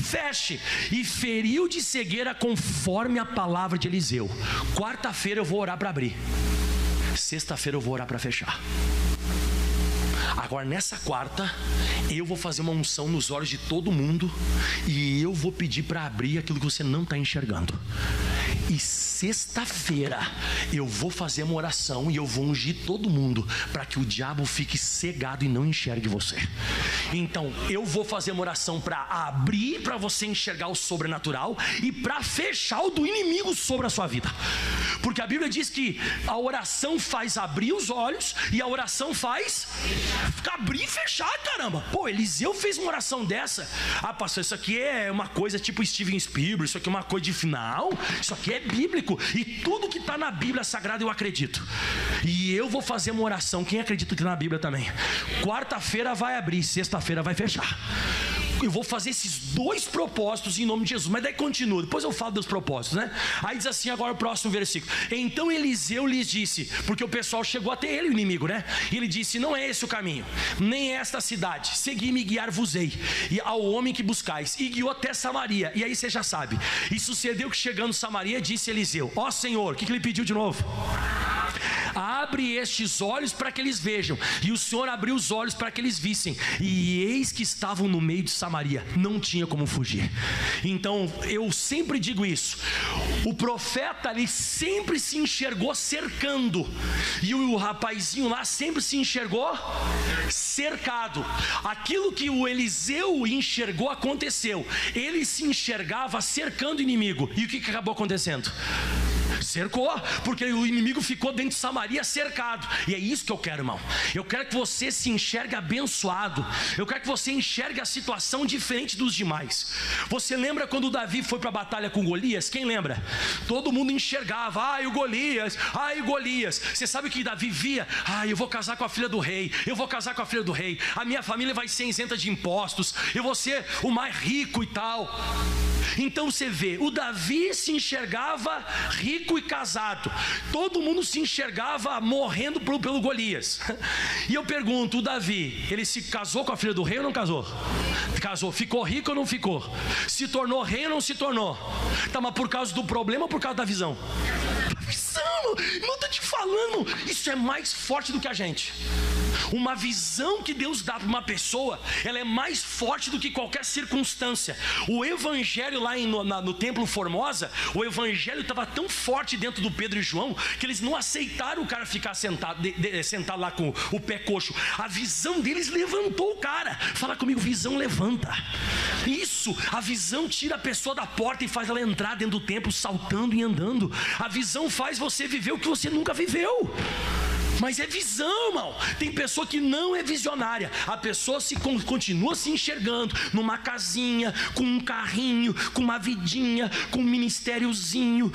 feche. E feriu de cegueira conforme a palavra de Eliseu. Quarta-feira eu vou orar para abrir, sexta-feira eu vou orar para fechar. Agora nessa quarta eu vou fazer uma unção nos olhos de todo mundo, e eu vou pedir para abrir aquilo que você não está enxergando. E sexta-feira eu vou fazer uma oração e eu vou ungir todo mundo para que o diabo fique cegado e não enxergue você. Então eu vou fazer uma oração para abrir, para você enxergar o sobrenatural, e para fechar o do inimigo sobre a sua vida. Porque a Bíblia diz que a oração faz abrir os olhos e a oração faz abrir e fechar, caramba. Pô, Eliseu fez uma oração dessa. Ah, pastor, isso aqui é uma coisa tipo Steven Spielberg, isso aqui é uma coisa de final. Isso aqui é bíblico. E tudo que está na Bíblia Sagrada eu acredito. E eu vou fazer uma oração. Quem acredita que está na Bíblia também? Quarta-feira vai abrir, sexta-feira vai fechar. Eu vou fazer esses dois propósitos em nome de Jesus. Mas daí continua, depois eu falo dos propósitos, né? Aí diz assim agora o próximo versículo: então Eliseu lhes disse, porque o pessoal chegou até ele, o inimigo, né? E ele disse: não é esse o caminho, nem esta cidade. Segui-me e guiar-vos-ei, e ao homem que buscais. E guiou até Samaria. E aí você já sabe. E sucedeu que chegando Samaria, disse Eliseu: ó Senhor, o que ele pediu de novo? Abre estes olhos para que eles vejam. E o Senhor abriu os olhos para que eles vissem. E eis que estavam no meio de Samaria. Não tinha como fugir. Então eu sempre digo isso: o profeta ali sempre se enxergou cercando, e o rapazinho lá sempre se enxergou cercado. Aquilo que o Eliseu enxergou aconteceu. Ele se enxergava cercando o inimigo. E o que acabou acontecendo? Cercou, porque o inimigo ficou dentro de Samaria cercado. E é isso que eu quero, irmão. Eu quero que você se enxergue abençoado. Eu quero que você enxergue a situação diferente dos demais. Você lembra quando Davi foi para a batalha com Golias? Quem lembra? Todo mundo enxergava: ai o Golias, ai o Golias. Você sabe o que Davi via? Ai, eu vou casar com a filha do rei, eu vou casar com a filha do rei, a minha família vai ser isenta de impostos, eu vou ser o mais rico e tal. Então você vê, o Davi se enxergava rico e casado. Todo mundo se enxergava morrendo pelo Golias. E eu pergunto, o Davi, ele se casou com a filha do rei ou não casou? Casou. Ficou rico ou não ficou? Se tornou rei ou não se tornou? Tá, mas por causa do problema ou por causa da visão? Visão, irmão, eu tô te falando, isso é mais forte do que a gente. Uma visão que Deus dá para uma pessoa, ela é mais forte do que qualquer circunstância. O evangelho lá no templo Formosa, o evangelho estava tão forte dentro do Pedro e João, que eles não aceitaram o cara ficar sentado lá com o pé coxo. A visão deles levantou o cara. Fala comigo, visão levanta. Isso, a visão tira a pessoa da porta e faz ela entrar dentro do templo saltando e andando. A visão faz você viver o que você nunca viveu. Mas é visão, irmão. Tem pessoa que não é visionária. A pessoa continua se enxergando numa casinha, com um carrinho, com uma vidinha, com um ministériozinho.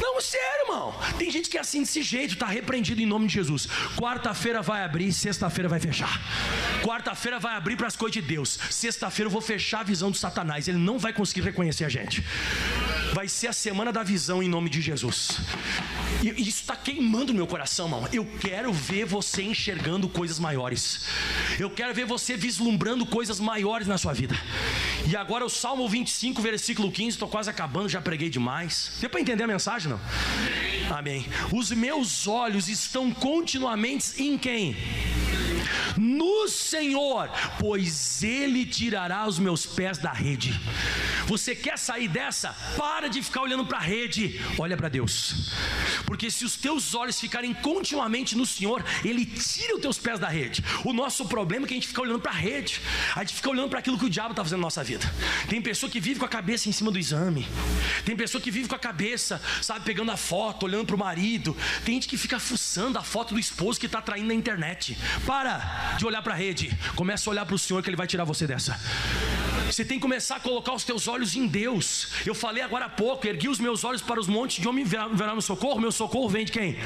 Não, sério, irmão. Tem gente que é assim desse jeito. Está repreendido em nome de Jesus. Quarta-feira vai abrir, sexta-feira vai fechar. Quarta-feira vai abrir para as coisas de Deus. Sexta-feira eu vou fechar a visão do Satanás. Ele não vai conseguir reconhecer a gente. Vai ser a semana da visão em nome de Jesus. E isso está queimando no meu coração, irmão. Eu quero ver você enxergando coisas maiores. Eu quero ver você vislumbrando coisas maiores na sua vida. E agora o Salmo 25, versículo 15. Estou quase acabando, já preguei demais. Deu para entender a mensagem, não? Amém. Os meus olhos estão continuamente em quem? No Senhor, pois Ele tirará os meus pés da rede. Você quer sair dessa? Para de ficar olhando para a rede. Olha para Deus. Porque se os teus olhos ficarem continuamente no Senhor, Ele tira os teus pés da rede. O nosso problema é que a gente fica olhando para a rede. A gente fica olhando para aquilo que o diabo está fazendo na nossa vida. Tem pessoa que vive com a cabeça em cima do exame. Tem pessoa que vive com a cabeça, sabe, pegando a foto, olhando para o marido. Tem gente que fica fuçando a foto do esposo que está traindo na internet. Para de olhar para a rede. Começa a olhar para o Senhor, que Ele vai tirar você dessa. Você tem que começar a colocar os teus olhos em Deus. Eu falei agora há pouco, ergui os meus olhos para os montes, de onde virá meu socorro. Meu socorro vem de quem?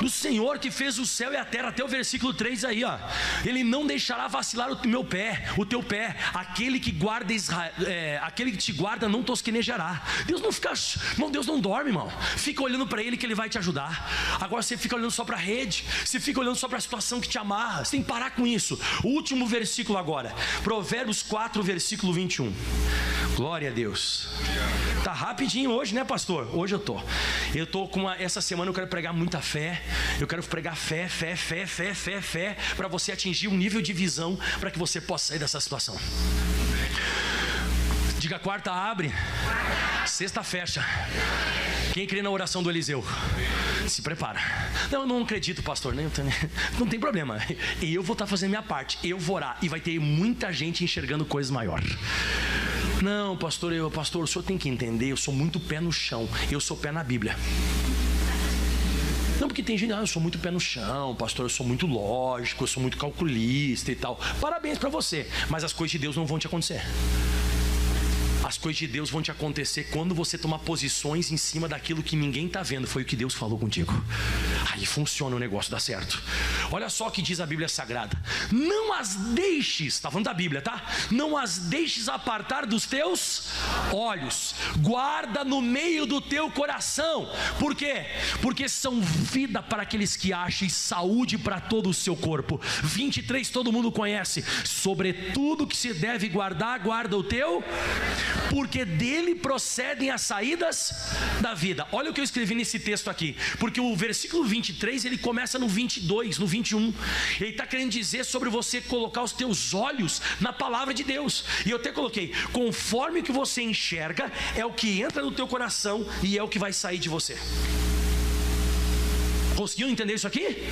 Do Senhor que fez o céu e a terra. Até o versículo 3 aí, ó. Ele não deixará vacilar o teu pé. Aquele que guarda aquele que te guarda não tosquenejará. Deus não fica, irmão, Deus não dorme, irmão. Fica olhando para Ele que Ele vai te ajudar. Agora você fica olhando só para a rede, você fica olhando só para a situação que te amarra. Você tem que parar com isso. O último versículo agora, Provérbios 4, versículo 21. Glória a Deus. Tá rapidinho hoje, né, pastor? Hoje eu tô com essa semana eu quero pregar muita fé. Eu quero pregar fé para você atingir um nível de visão para que você possa sair dessa situação. Diga: quarta abre, sexta fecha. Quem crê na oração do Eliseu? Se prepara. Não, eu não acredito, pastor. Não tem problema. Eu vou estar fazendo minha parte. Eu vou orar. E vai ter muita gente enxergando coisas maiores. Não, pastor, o senhor tem que entender, eu sou muito pé no chão, eu sou pé na Bíblia. Não, porque tem gente, eu sou muito pé no chão, pastor, eu sou muito lógico, eu sou muito calculista e tal. Parabéns para você, mas as coisas de Deus não vão te acontecer. As coisas de Deus vão te acontecer quando você tomar posições em cima daquilo que ninguém está vendo. Foi o que Deus falou contigo. Aí funciona, o negócio dá certo. Olha só o que diz a Bíblia Sagrada: não as deixes, está falando da Bíblia, tá? Não as deixes apartar dos teus olhos, guarda no meio do teu coração. Por quê? Porque são vida para aqueles que acham e saúde para todo o seu corpo. 23, todo mundo conhece. Sobretudo que se deve guardar, guarda o teu, porque dele procedem as saídas da vida. Olha o que eu escrevi nesse texto aqui, porque o versículo 23, ele começa no 22, no 21. Ele está querendo dizer sobre você colocar os teus olhos na palavra de Deus. E eu até coloquei: conforme o que você enxerga, é o que entra no teu coração e é o que vai sair de você. Conseguiu entender isso aqui?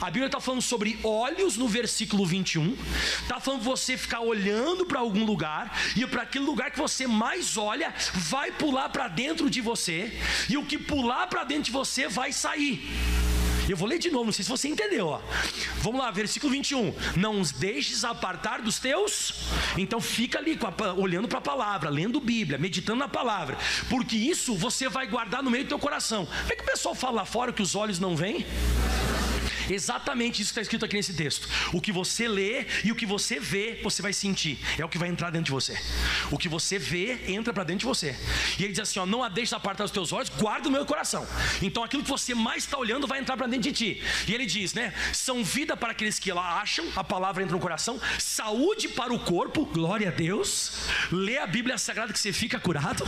A Bíblia está falando sobre olhos no versículo 21. Está falando de você ficar olhando para algum lugar, e para aquele lugar que você mais olha, vai pular para dentro de você, e o que pular para dentro de você vai sair. Eu vou ler de novo, não sei se você entendeu, ó. Vamos lá, versículo 21. Não os deixes apartar dos teus. Então fica ali olhando para a palavra, lendo Bíblia, meditando na palavra, porque isso você vai guardar no meio do teu coração. Como é que o pessoal fala lá fora que os olhos não veem? Exatamente isso que está escrito aqui nesse texto. O que você lê e o que você vê, você vai sentir. É o que vai entrar dentro de você. O que você vê, entra para dentro de você. E ele diz assim, ó: não a deixes apartar os teus olhos, guarda o meu coração. Então aquilo que você mais está olhando vai entrar para dentro de ti. E ele diz, né? São vida para aqueles que lá acham, a palavra entra no coração. Saúde para o corpo, glória a Deus. Lê a Bíblia Sagrada que você fica curado.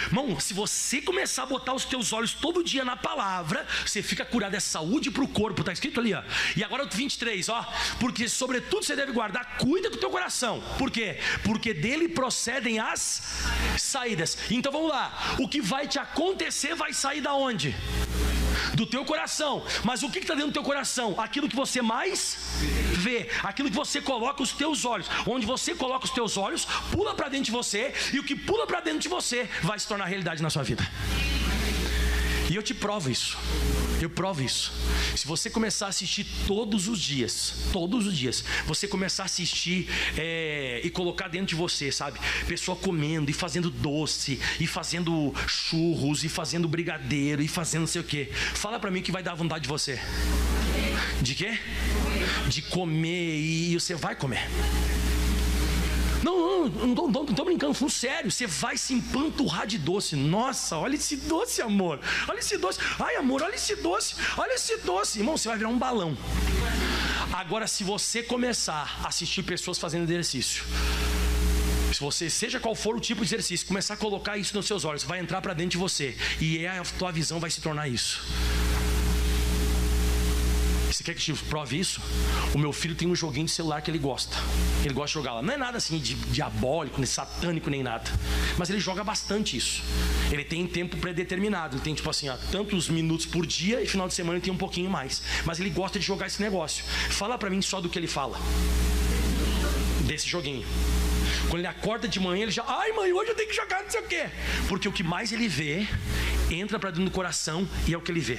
Irmão, se você começar a botar os teus olhos todo dia na palavra, você fica curado. É saúde para o corpo, está escrito ali, ó. E agora o 23, ó: porque sobretudo você deve guardar, cuida do teu coração. Por quê? Porque dele procedem as saídas. Então vamos lá, o que vai te acontecer vai sair da onde? Do teu coração. Mas o que está dentro do teu coração? Aquilo que você mais vê, aquilo que você coloca os teus olhos. Onde você coloca os teus olhos, pula para dentro de você, e o que pula para dentro de você vai se tornar realidade na sua vida. E eu te provo isso. Eu provo isso. Se você começar a assistir todos os dias, você começar a assistir e colocar dentro de você, sabe? Pessoa comendo e fazendo doce, e fazendo churros, e fazendo brigadeiro, e fazendo não sei o que. Fala pra mim que vai dar vontade de você. De quê? De comer, e você vai comer. Não tô brincando, falando sério. Você vai se empanturrar de doce. Nossa, olha esse doce, amor. Olha esse doce. Ai, amor, olha esse doce. Olha esse doce. Irmão, você vai virar um balão. Agora, se você começar a assistir pessoas fazendo exercício, se você, seja qual for o tipo de exercício, começar a colocar isso nos seus olhos, vai entrar para dentro de você, e a tua visão vai se tornar isso. Você quer que te prove isso? O meu filho tem um joguinho de celular que ele gosta. Ele gosta de jogar lá. Não é nada assim de diabólico, nem satânico, nem nada. Mas ele joga bastante isso. Ele tem tempo predeterminado. Ele tem tipo assim, ó, tantos minutos por dia, e final de semana ele tem um pouquinho mais. Mas ele gosta de jogar esse negócio. Fala pra mim só do que ele fala. Desse joguinho. Quando ele acorda de manhã, ele já: ai, mãe, hoje eu tenho que jogar não sei o quê. Porque o que mais ele vê, entra pra dentro do coração, e é o que ele vê.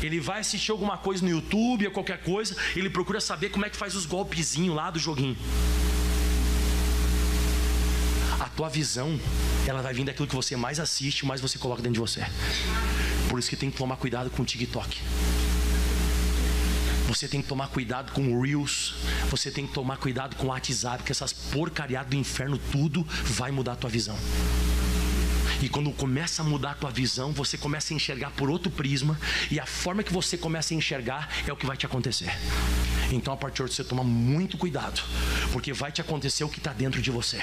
Ele vai assistir alguma coisa no YouTube ou qualquer coisa, ele procura saber como é que faz os golpezinhos lá do joguinho. A tua visão, ela vai vir daquilo que você mais assiste, mais você coloca dentro de você. Por isso que tem que tomar cuidado com o TikTok. Você tem que tomar cuidado com o Reels. Você tem que tomar cuidado com o WhatsApp, porque essas porcariadas do inferno, tudo vai mudar a tua visão. E quando começa a mudar a tua visão, você começa a enxergar por outro prisma, e a forma que você começa a enxergar é o que vai te acontecer. Então a partir de hoje você toma muito cuidado, porque vai te acontecer o que está dentro de você.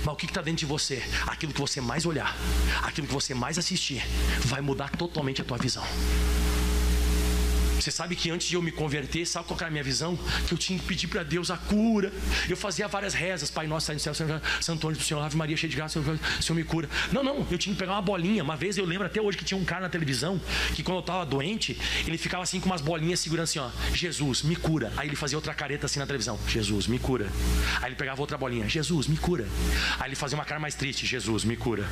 Mas o que está dentro de você? Aquilo que você mais olhar, aquilo que você mais assistir, vai mudar totalmente a tua visão. Você sabe que antes de eu me converter, sabe qual era a minha visão? Que eu tinha que pedir para Deus a cura. Eu fazia várias rezas: Pai nosso, sai no céu, Santo Antônio do Senhor, Ave Maria, cheia de graça, o Senhor me cura. Não, eu tinha que pegar uma bolinha. Uma vez eu lembro até hoje que tinha um cara na televisão que quando eu estava doente, ele ficava assim com umas bolinhas segurando assim, ó: Jesus, me cura. Aí ele fazia outra careta assim na televisão: Jesus, me cura. Aí ele pegava outra bolinha: Jesus, me cura. Aí ele fazia uma cara mais triste: Jesus, me cura.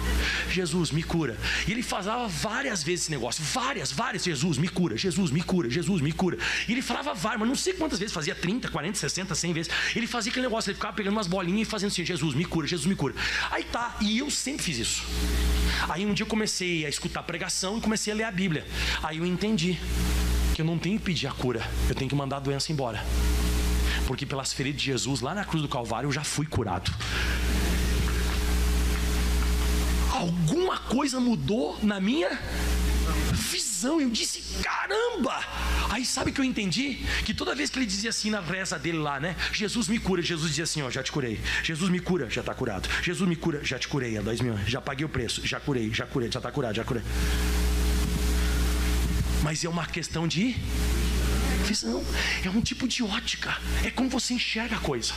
Jesus, me cura. E ele fazia várias vezes esse negócio, várias, Jesus, me cura, Jesus, me cura, Jesus, me cura. E ele falava várias, mas não sei quantas vezes, fazia 30, 40, 60, 100 vezes. Ele fazia aquele negócio, ele ficava pegando umas bolinhas e fazendo assim: Jesus, me cura, Jesus, me cura. Aí tá, e eu sempre fiz isso. Aí um dia eu comecei a escutar pregação e comecei a ler a Bíblia. Aí eu entendi que eu não tenho que pedir a cura, eu tenho que mandar a doença embora. Porque pelas feridas de Jesus, lá na cruz do Calvário, eu já fui curado. Alguma coisa mudou na minha visão. Eu disse: caramba! Aí sabe o que eu entendi? Que toda vez que ele dizia assim na reza dele lá, né? Jesus me cura, Jesus dizia assim: ó, já te curei. Jesus me cura, já está curado. Jesus me cura, já te curei há 2 mil anos. Já paguei o preço, já curei, já está curado, já curei. Mas é uma questão de visão, é um tipo de ótica, é como você enxerga a coisa.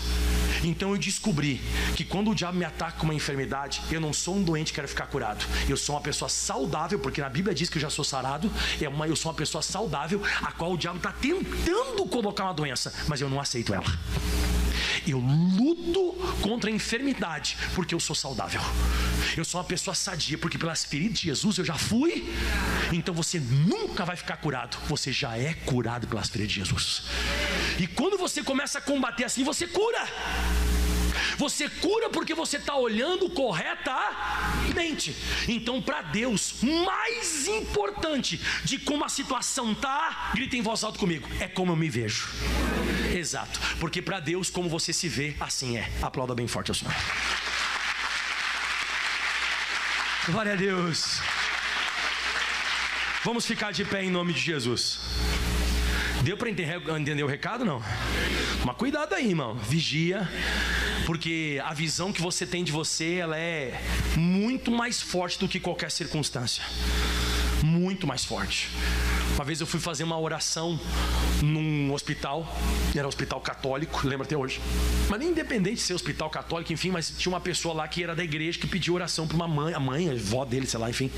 Então eu descobri que quando o diabo me ataca com uma enfermidade, eu não sou um doente que quero ficar curado. Eu sou uma pessoa saudável, porque na Bíblia diz que eu já sou sarado. Eu sou uma pessoa saudável, a qual o diabo está tentando colocar uma doença, mas eu não aceito ela. Eu luto contra a enfermidade porque eu sou saudável. Eu sou uma pessoa sadia porque pelas feridas de Jesus eu já fui. Então você nunca vai ficar curado, você já é curado pelas feridas de Jesus. E quando você começa a combater assim, você cura. Você cura porque você está olhando corretamente. Então, para Deus, mais importante de como a situação está, grita em voz alta comigo: é como eu me vejo. Exato, porque para Deus, como você se vê, assim é. Aplauda bem forte ao Senhor. Glória a Deus. Vamos ficar de pé em nome de Jesus. Deu para entender o recado, não? Mas cuidado aí, irmão. Vigia, porque a visão que você tem de você, ela é muito mais forte do que qualquer circunstância. Muito mais forte. Uma vez eu fui fazer uma oração num hospital, era um hospital católico, lembro até hoje. Mas nem independente de ser hospital católico, enfim, mas tinha uma pessoa lá que era da igreja que pediu oração para uma mãe, a avó dele, sei lá, enfim.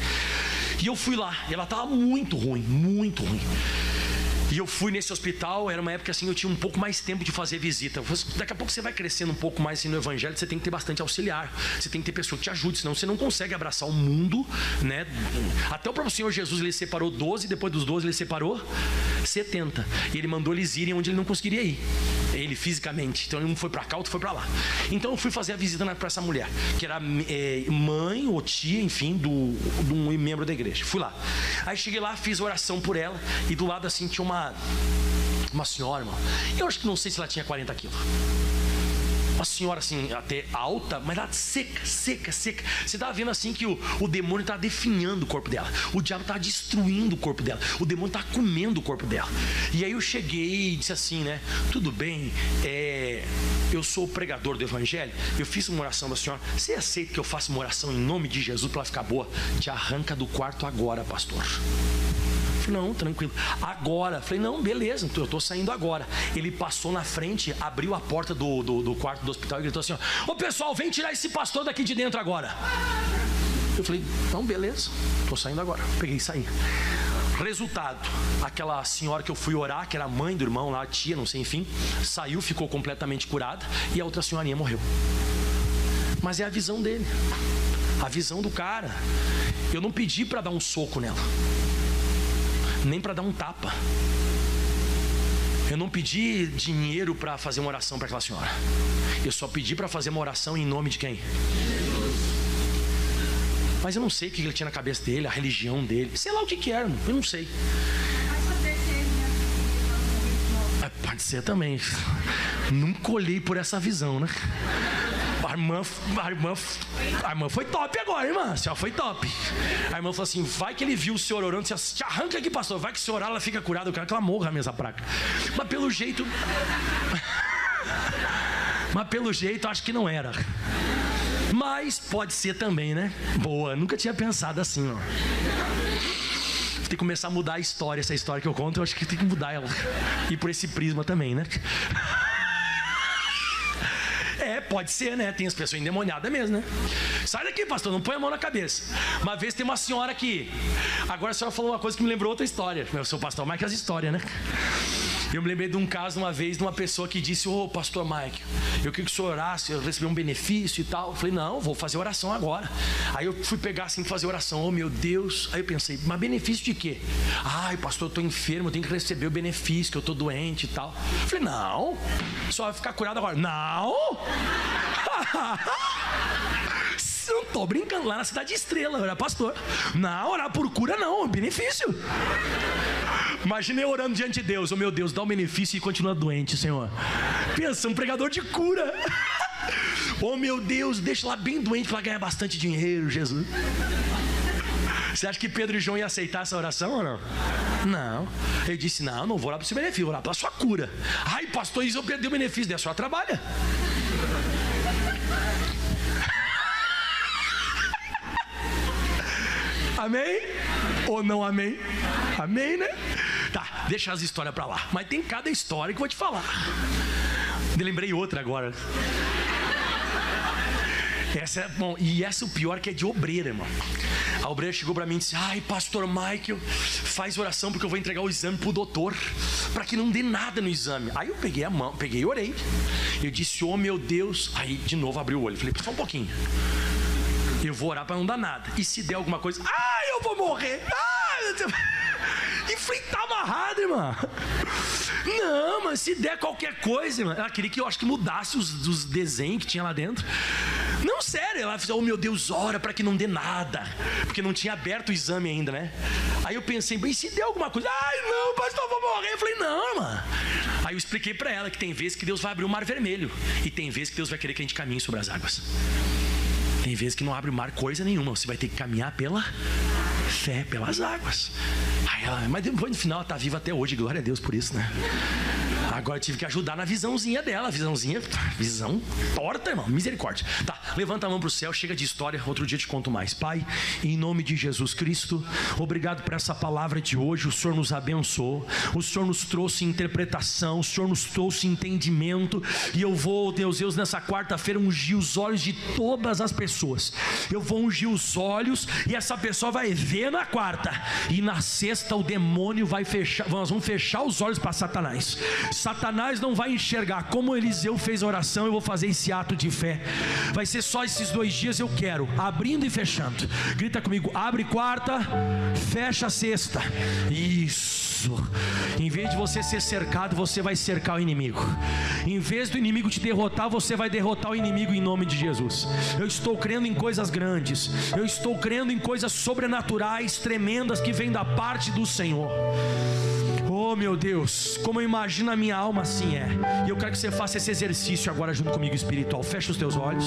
E eu fui lá, e ela estava muito ruim, muito ruim. E eu fui nesse hospital, era uma época assim, eu tinha um pouco mais tempo de fazer visita. Daqui a pouco você vai crescendo um pouco mais assim no evangelho, você tem que ter bastante auxiliar, você tem que ter pessoa que te ajude, senão você não consegue abraçar o mundo, né? Até o próprio Senhor Jesus, ele separou 12, depois dos 12 ele separou 70. E ele mandou eles irem onde ele não conseguiria ir, ele fisicamente. Então um foi para cá, outro foi para lá. Então eu fui fazer a visita para essa mulher, que era mãe ou tia, enfim, de um membro da igreja. Fui lá. Aí cheguei lá, fiz oração por ela, e do lado assim tinha uma senhora, irmão. Eu acho que não sei se ela tinha 40 quilos. Uma senhora assim, até alta, mas ela seca. Você tava vendo assim que o demônio tá definhando o corpo dela. O diabo tá destruindo o corpo dela. O demônio tá comendo o corpo dela. E aí eu cheguei e disse assim, né? Tudo bem, eu sou o pregador do evangelho. Eu fiz uma oração da senhora. Você aceita que eu faça uma oração em nome de Jesus para ela ficar boa? Te arranca do quarto agora, pastor. Falei: não, tranquilo. Agora. Falei: não, beleza, eu tô saindo agora. Ele passou na frente, abriu a porta do quarto do hospital e gritou assim: ô pessoal, vem tirar esse pastor daqui de dentro agora. Eu falei: não, beleza, tô saindo agora. Peguei e saí. Resultado, aquela senhora que eu fui orar, que era a mãe do irmão lá, a tia, não sei, enfim, saiu, ficou completamente curada, e a outra senhorinha morreu. Mas é a visão dele, a visão do cara. Eu não pedi para dar um soco nela, nem para dar um tapa. Eu não pedi dinheiro para fazer uma oração para aquela senhora. Eu só pedi para fazer uma oração em nome de quem? Mas eu não sei o que ele tinha na cabeça dele, a religião dele, sei lá o que era, eu não sei. Pode ser também. Nunca olhei por essa visão, né? A irmã foi top agora, irmã. A senhora foi top. A irmã falou assim: vai que ele viu o senhor orando, você te arranca aqui, pastor. Vai que o senhor orar, ela fica curada. Eu quero que ela morra mesmo, essa praga. Mas pelo jeito acho que não era. Mas pode ser também, né? Boa, nunca tinha pensado assim, ó. Tem que começar a mudar a história. Essa história que eu conto, eu acho que tem que mudar ela. E por esse prisma também, né? Pode ser, né? Tem as pessoas endemoniadas mesmo, né? Sai daqui, pastor, não põe a mão na cabeça. Uma vez tem uma senhora aqui. Agora a senhora falou uma coisa que me lembrou outra história. Eu sou pastor Mike, as histórias, né? Eu me lembrei de um caso uma vez de uma pessoa que disse: ô, pastor Mike, eu queria que o senhor orasse, eu recebi um benefício e tal. Eu falei: não, vou fazer oração agora. Aí eu fui pegar assim, fazer oração. Oh, meu Deus. Aí eu pensei: mas benefício de quê? Ai, pastor, eu tô enfermo, eu tenho que receber o benefício, que eu tô doente e tal. Eu falei: não, só vai ficar curado agora. Não. Não tô brincando, lá na Cidade Estrela, eu era pastor. Não, orar por cura não, benefício. Imagina eu orando diante de Deus: oh meu Deus, dá um benefício e continua doente, Senhor. Pensa, um pregador de cura. Oh meu Deus, deixa lá bem doente para ganhar bastante dinheiro, Jesus. Você acha que Pedro e João iam aceitar essa oração ou não? Não. Ele disse: não vou orar para o seu benefício, vou orar pela sua cura. Ai, pastor, isso eu perdi o benefício. Daí a senhora trabalha. Amém? Ou não amém? Amém, né? Tá, deixa as histórias pra lá. Mas tem cada história que eu vou te falar. Me lembrei outra agora. Essa é bom. E essa é o pior, que é de obreira, irmão. A obreira chegou pra mim e disse: ai, pastor Michael, faz oração porque eu vou entregar o exame pro doutor, pra que não dê nada no exame. Aí eu peguei a mão, peguei e orei. Eu disse: oh meu Deus. Aí de novo abriu o olho. Falei: só um pouquinho. Eu vou orar para não dar nada. E se der alguma coisa, eu vou morrer. E falei: tá amarrado, irmã. Não, mas se der qualquer coisa, irmã. Ela queria que eu acho que mudasse os desenhos que tinha lá dentro. Não, sério. Ela fez: oh meu Deus, ora para que não dê nada. Porque não tinha aberto o exame ainda, né? Aí eu pensei: bem, se der alguma coisa, não, pastor, eu vou morrer. Eu falei: não, irmã. Aí eu expliquei para ela que tem vezes que Deus vai abrir o mar vermelho. E tem vezes que Deus vai querer que a gente caminhe sobre as águas. Tem vezes que não abre o mar coisa nenhuma. Você vai ter que caminhar pela fé, pelas águas. Aí ela, mas depois no final ela está viva até hoje. Glória a Deus por isso, né? Agora eu tive que ajudar na visãozinha dela. Visão torta, irmão. Misericórdia. Tá, levanta a mão para o céu. Chega de história, outro dia eu te conto mais. Pai, em nome de Jesus Cristo, obrigado por essa palavra de hoje. O Senhor nos abençoou. O Senhor nos trouxe interpretação. O Senhor nos trouxe entendimento. E eu vou, Deus, nessa quarta-feira ungir os olhos de todas as pessoas. Eu vou ungir os olhos e essa pessoa vai ver na quarta. E na sexta o demônio vai fechar. Nós vamos fechar os olhos para Satanás. Satanás não vai enxergar. Como Eliseu fez a oração, eu vou fazer esse ato de fé. Vai ser só esses 2 dias. Eu quero, abrindo e fechando. Grita comigo: abre quarta, fecha sexta. Isso. Em vez de você ser cercado, você vai cercar o inimigo. Em vez do inimigo te derrotar, você vai derrotar o inimigo em nome de Jesus. Eu estou crendo em coisas grandes. Eu estou crendo em coisas sobrenaturais, tremendas, que vêm da parte do Senhor. Oh meu Deus, como eu imagino a minha alma, assim é. E eu quero que você faça esse exercício agora junto comigo, espiritual. Fecha os teus olhos.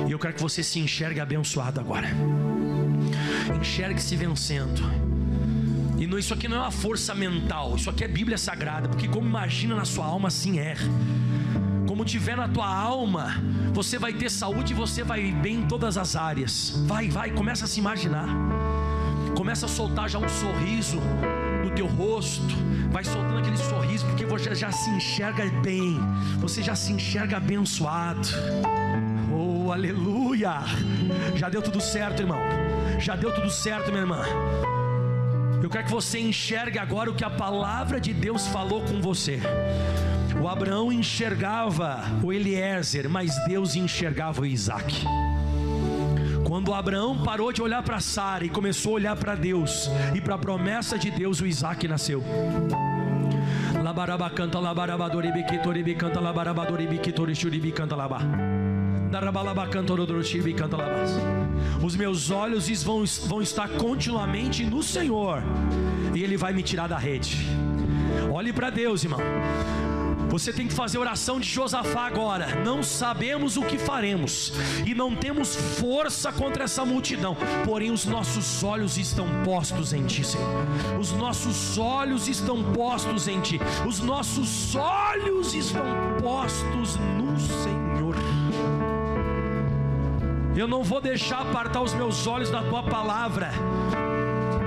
E eu quero que você se enxergue abençoado agora. Enxergue-se vencendo. E isso aqui não é uma força mental. Isso aqui é Bíblia Sagrada. Porque como imagina na sua alma, assim é. Como tiver na tua alma, você vai ter saúde e você vai bem em todas as áreas. Vai, começa a se imaginar. Começa a soltar já um sorriso no teu rosto. Vai soltando aquele sorriso, porque você já se enxerga bem. Você já se enxerga abençoado. Oh, aleluia. Já deu tudo certo, irmão. Já deu tudo certo, minha irmã. Eu quero que você enxergue agora o que a palavra de Deus falou com você. O Abraão enxergava o Eliezer, mas Deus enxergava o Isaac. Quando o Abraão parou de olhar para Sara e começou a olhar para Deus e para a promessa de Deus, o Isaac nasceu. Os meus olhos vão estar continuamente no Senhor, e Ele vai me tirar da rede. Olhe para Deus, irmão. Você tem que fazer oração de Josafá agora. Não sabemos o que faremos e não temos força contra essa multidão, porém os nossos olhos estão postos em Ti, Senhor. Os nossos olhos estão postos em Ti. Os nossos olhos estão postos no Senhor. Eu não vou deixar apartar os meus olhos da Tua palavra.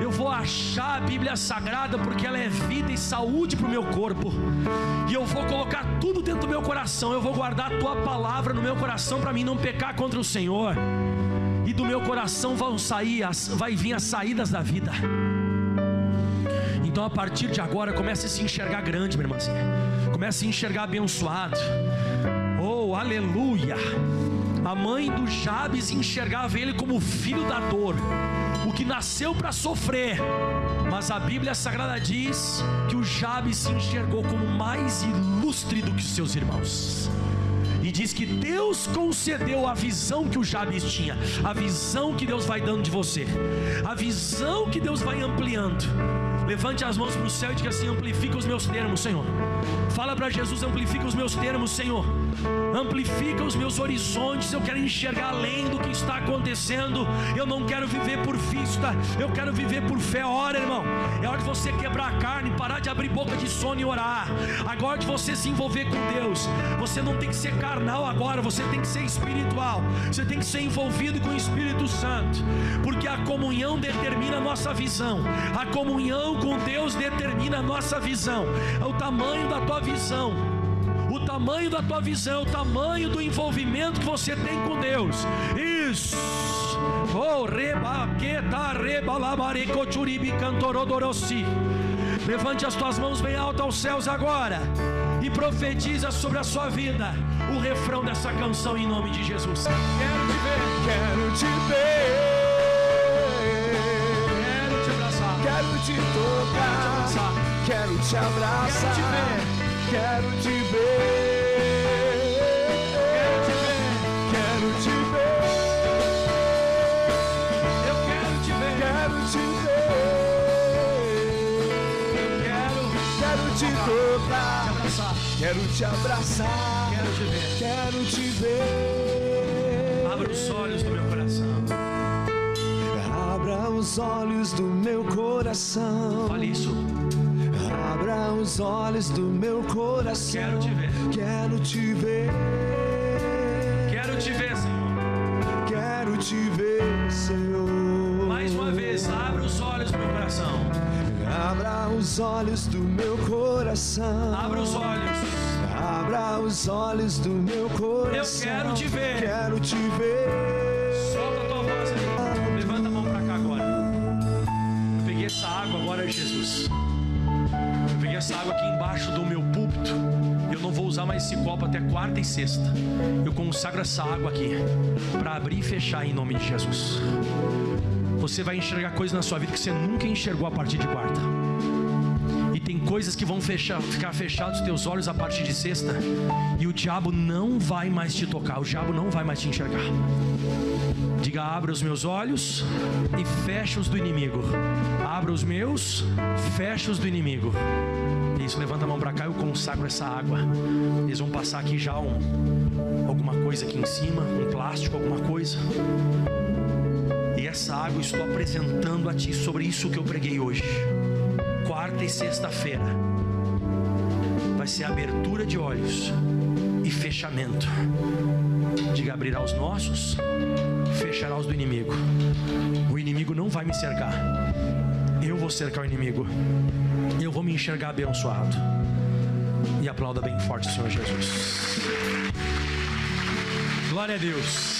Eu vou achar fechar a Bíblia Sagrada, porque ela é vida e saúde para o meu corpo. E eu vou colocar tudo dentro do meu coração. Eu vou guardar a tua palavra no meu coração, para mim não pecar contra o Senhor. E do meu coração vai vir as saídas da vida. Então a partir de agora comece a se enxergar grande, minha irmãzinha. Comece a se enxergar abençoado. Oh, aleluia. A mãe do Jabes enxergava ele como filho da dor, o que nasceu para sofrer. Mas a Bíblia Sagrada diz que o Jabes se enxergou como mais ilustre do que os seus irmãos. E diz que Deus concedeu a visão que o Jabes tinha, a visão que Deus vai dando de você, a visão que Deus vai ampliando. Levante as mãos para o céu e diga assim: amplifica os meus termos, Senhor. Fala para Jesus: amplifica os meus termos, Senhor. Amplifica os meus horizontes. Eu quero enxergar além do que está acontecendo. Eu não quero viver por vista, eu quero viver por fé. Ora, irmão, é hora de você quebrar a carne, parar de abrir boca de sono e orar. Agora de você se envolver com Deus. Você não tem que ser carnal agora, você tem que ser espiritual. Você tem que ser envolvido com o Espírito Santo, porque a comunhão determina a nossa visão. A comunhão com Deus determina a nossa visão. É o tamanho da tua visão. O tamanho da tua visão, o tamanho do envolvimento que você tem com Deus. Isso. Oh, levante as tuas mãos bem alto aos céus agora e profetiza sobre a sua vida o refrão dessa canção em nome de Jesus. Quero te ver, quero te ver, quero te abraçar, quero te tocar, quero te abraçar, quero te ver, quero te ver, eu quero te ver, quero te ver, quero te tocar, quero te abraçar, quero te ver, quero te ver. Abra os olhos do meu coração. Abra os olhos do meu coração. Fale isso. Abra os olhos do meu coração. Quero te ver. Quero te ver. Quero te ver, Senhor. Quero te ver, Senhor. Mais uma vez, abra os olhos do meu coração. Abra os olhos do meu coração. Abra os olhos. Abra os olhos do meu coração. Eu quero te ver. Quero te ver. Solta a tua voz aí. Levanta a mão pra cá agora. Eu peguei essa água agora, Jesus. Eu peguei essa água aqui embaixo do meu púlpito. Eu não vou usar mais esse copo até quarta e sexta. Eu consagro essa água aqui para abrir e fechar em nome de Jesus. Você vai enxergar coisas na sua vida que você nunca enxergou a partir de quarta. E tem coisas que vão ficar fechados os teus olhos a partir de sexta. E o diabo não vai mais te tocar. O diabo não vai mais te enxergar. Diga: abra os meus olhos e fecha os do inimigo. Abra os meus, fecha os do inimigo. Isso, levanta a mão para cá. Eu consagro essa água. Eles vão passar aqui já alguma coisa aqui em cima, um plástico, alguma coisa. E essa água eu estou apresentando a ti sobre isso que eu preguei hoje. Quarta e sexta-feira vai ser abertura de olhos e fechamento. Diga: abrirá os nossos, fechará os do inimigo. O inimigo não vai me cercar. Eu vou cercar o inimigo. Eu vou me enxergar abençoado. E aplauda bem forte o Senhor Jesus. Glória a Deus.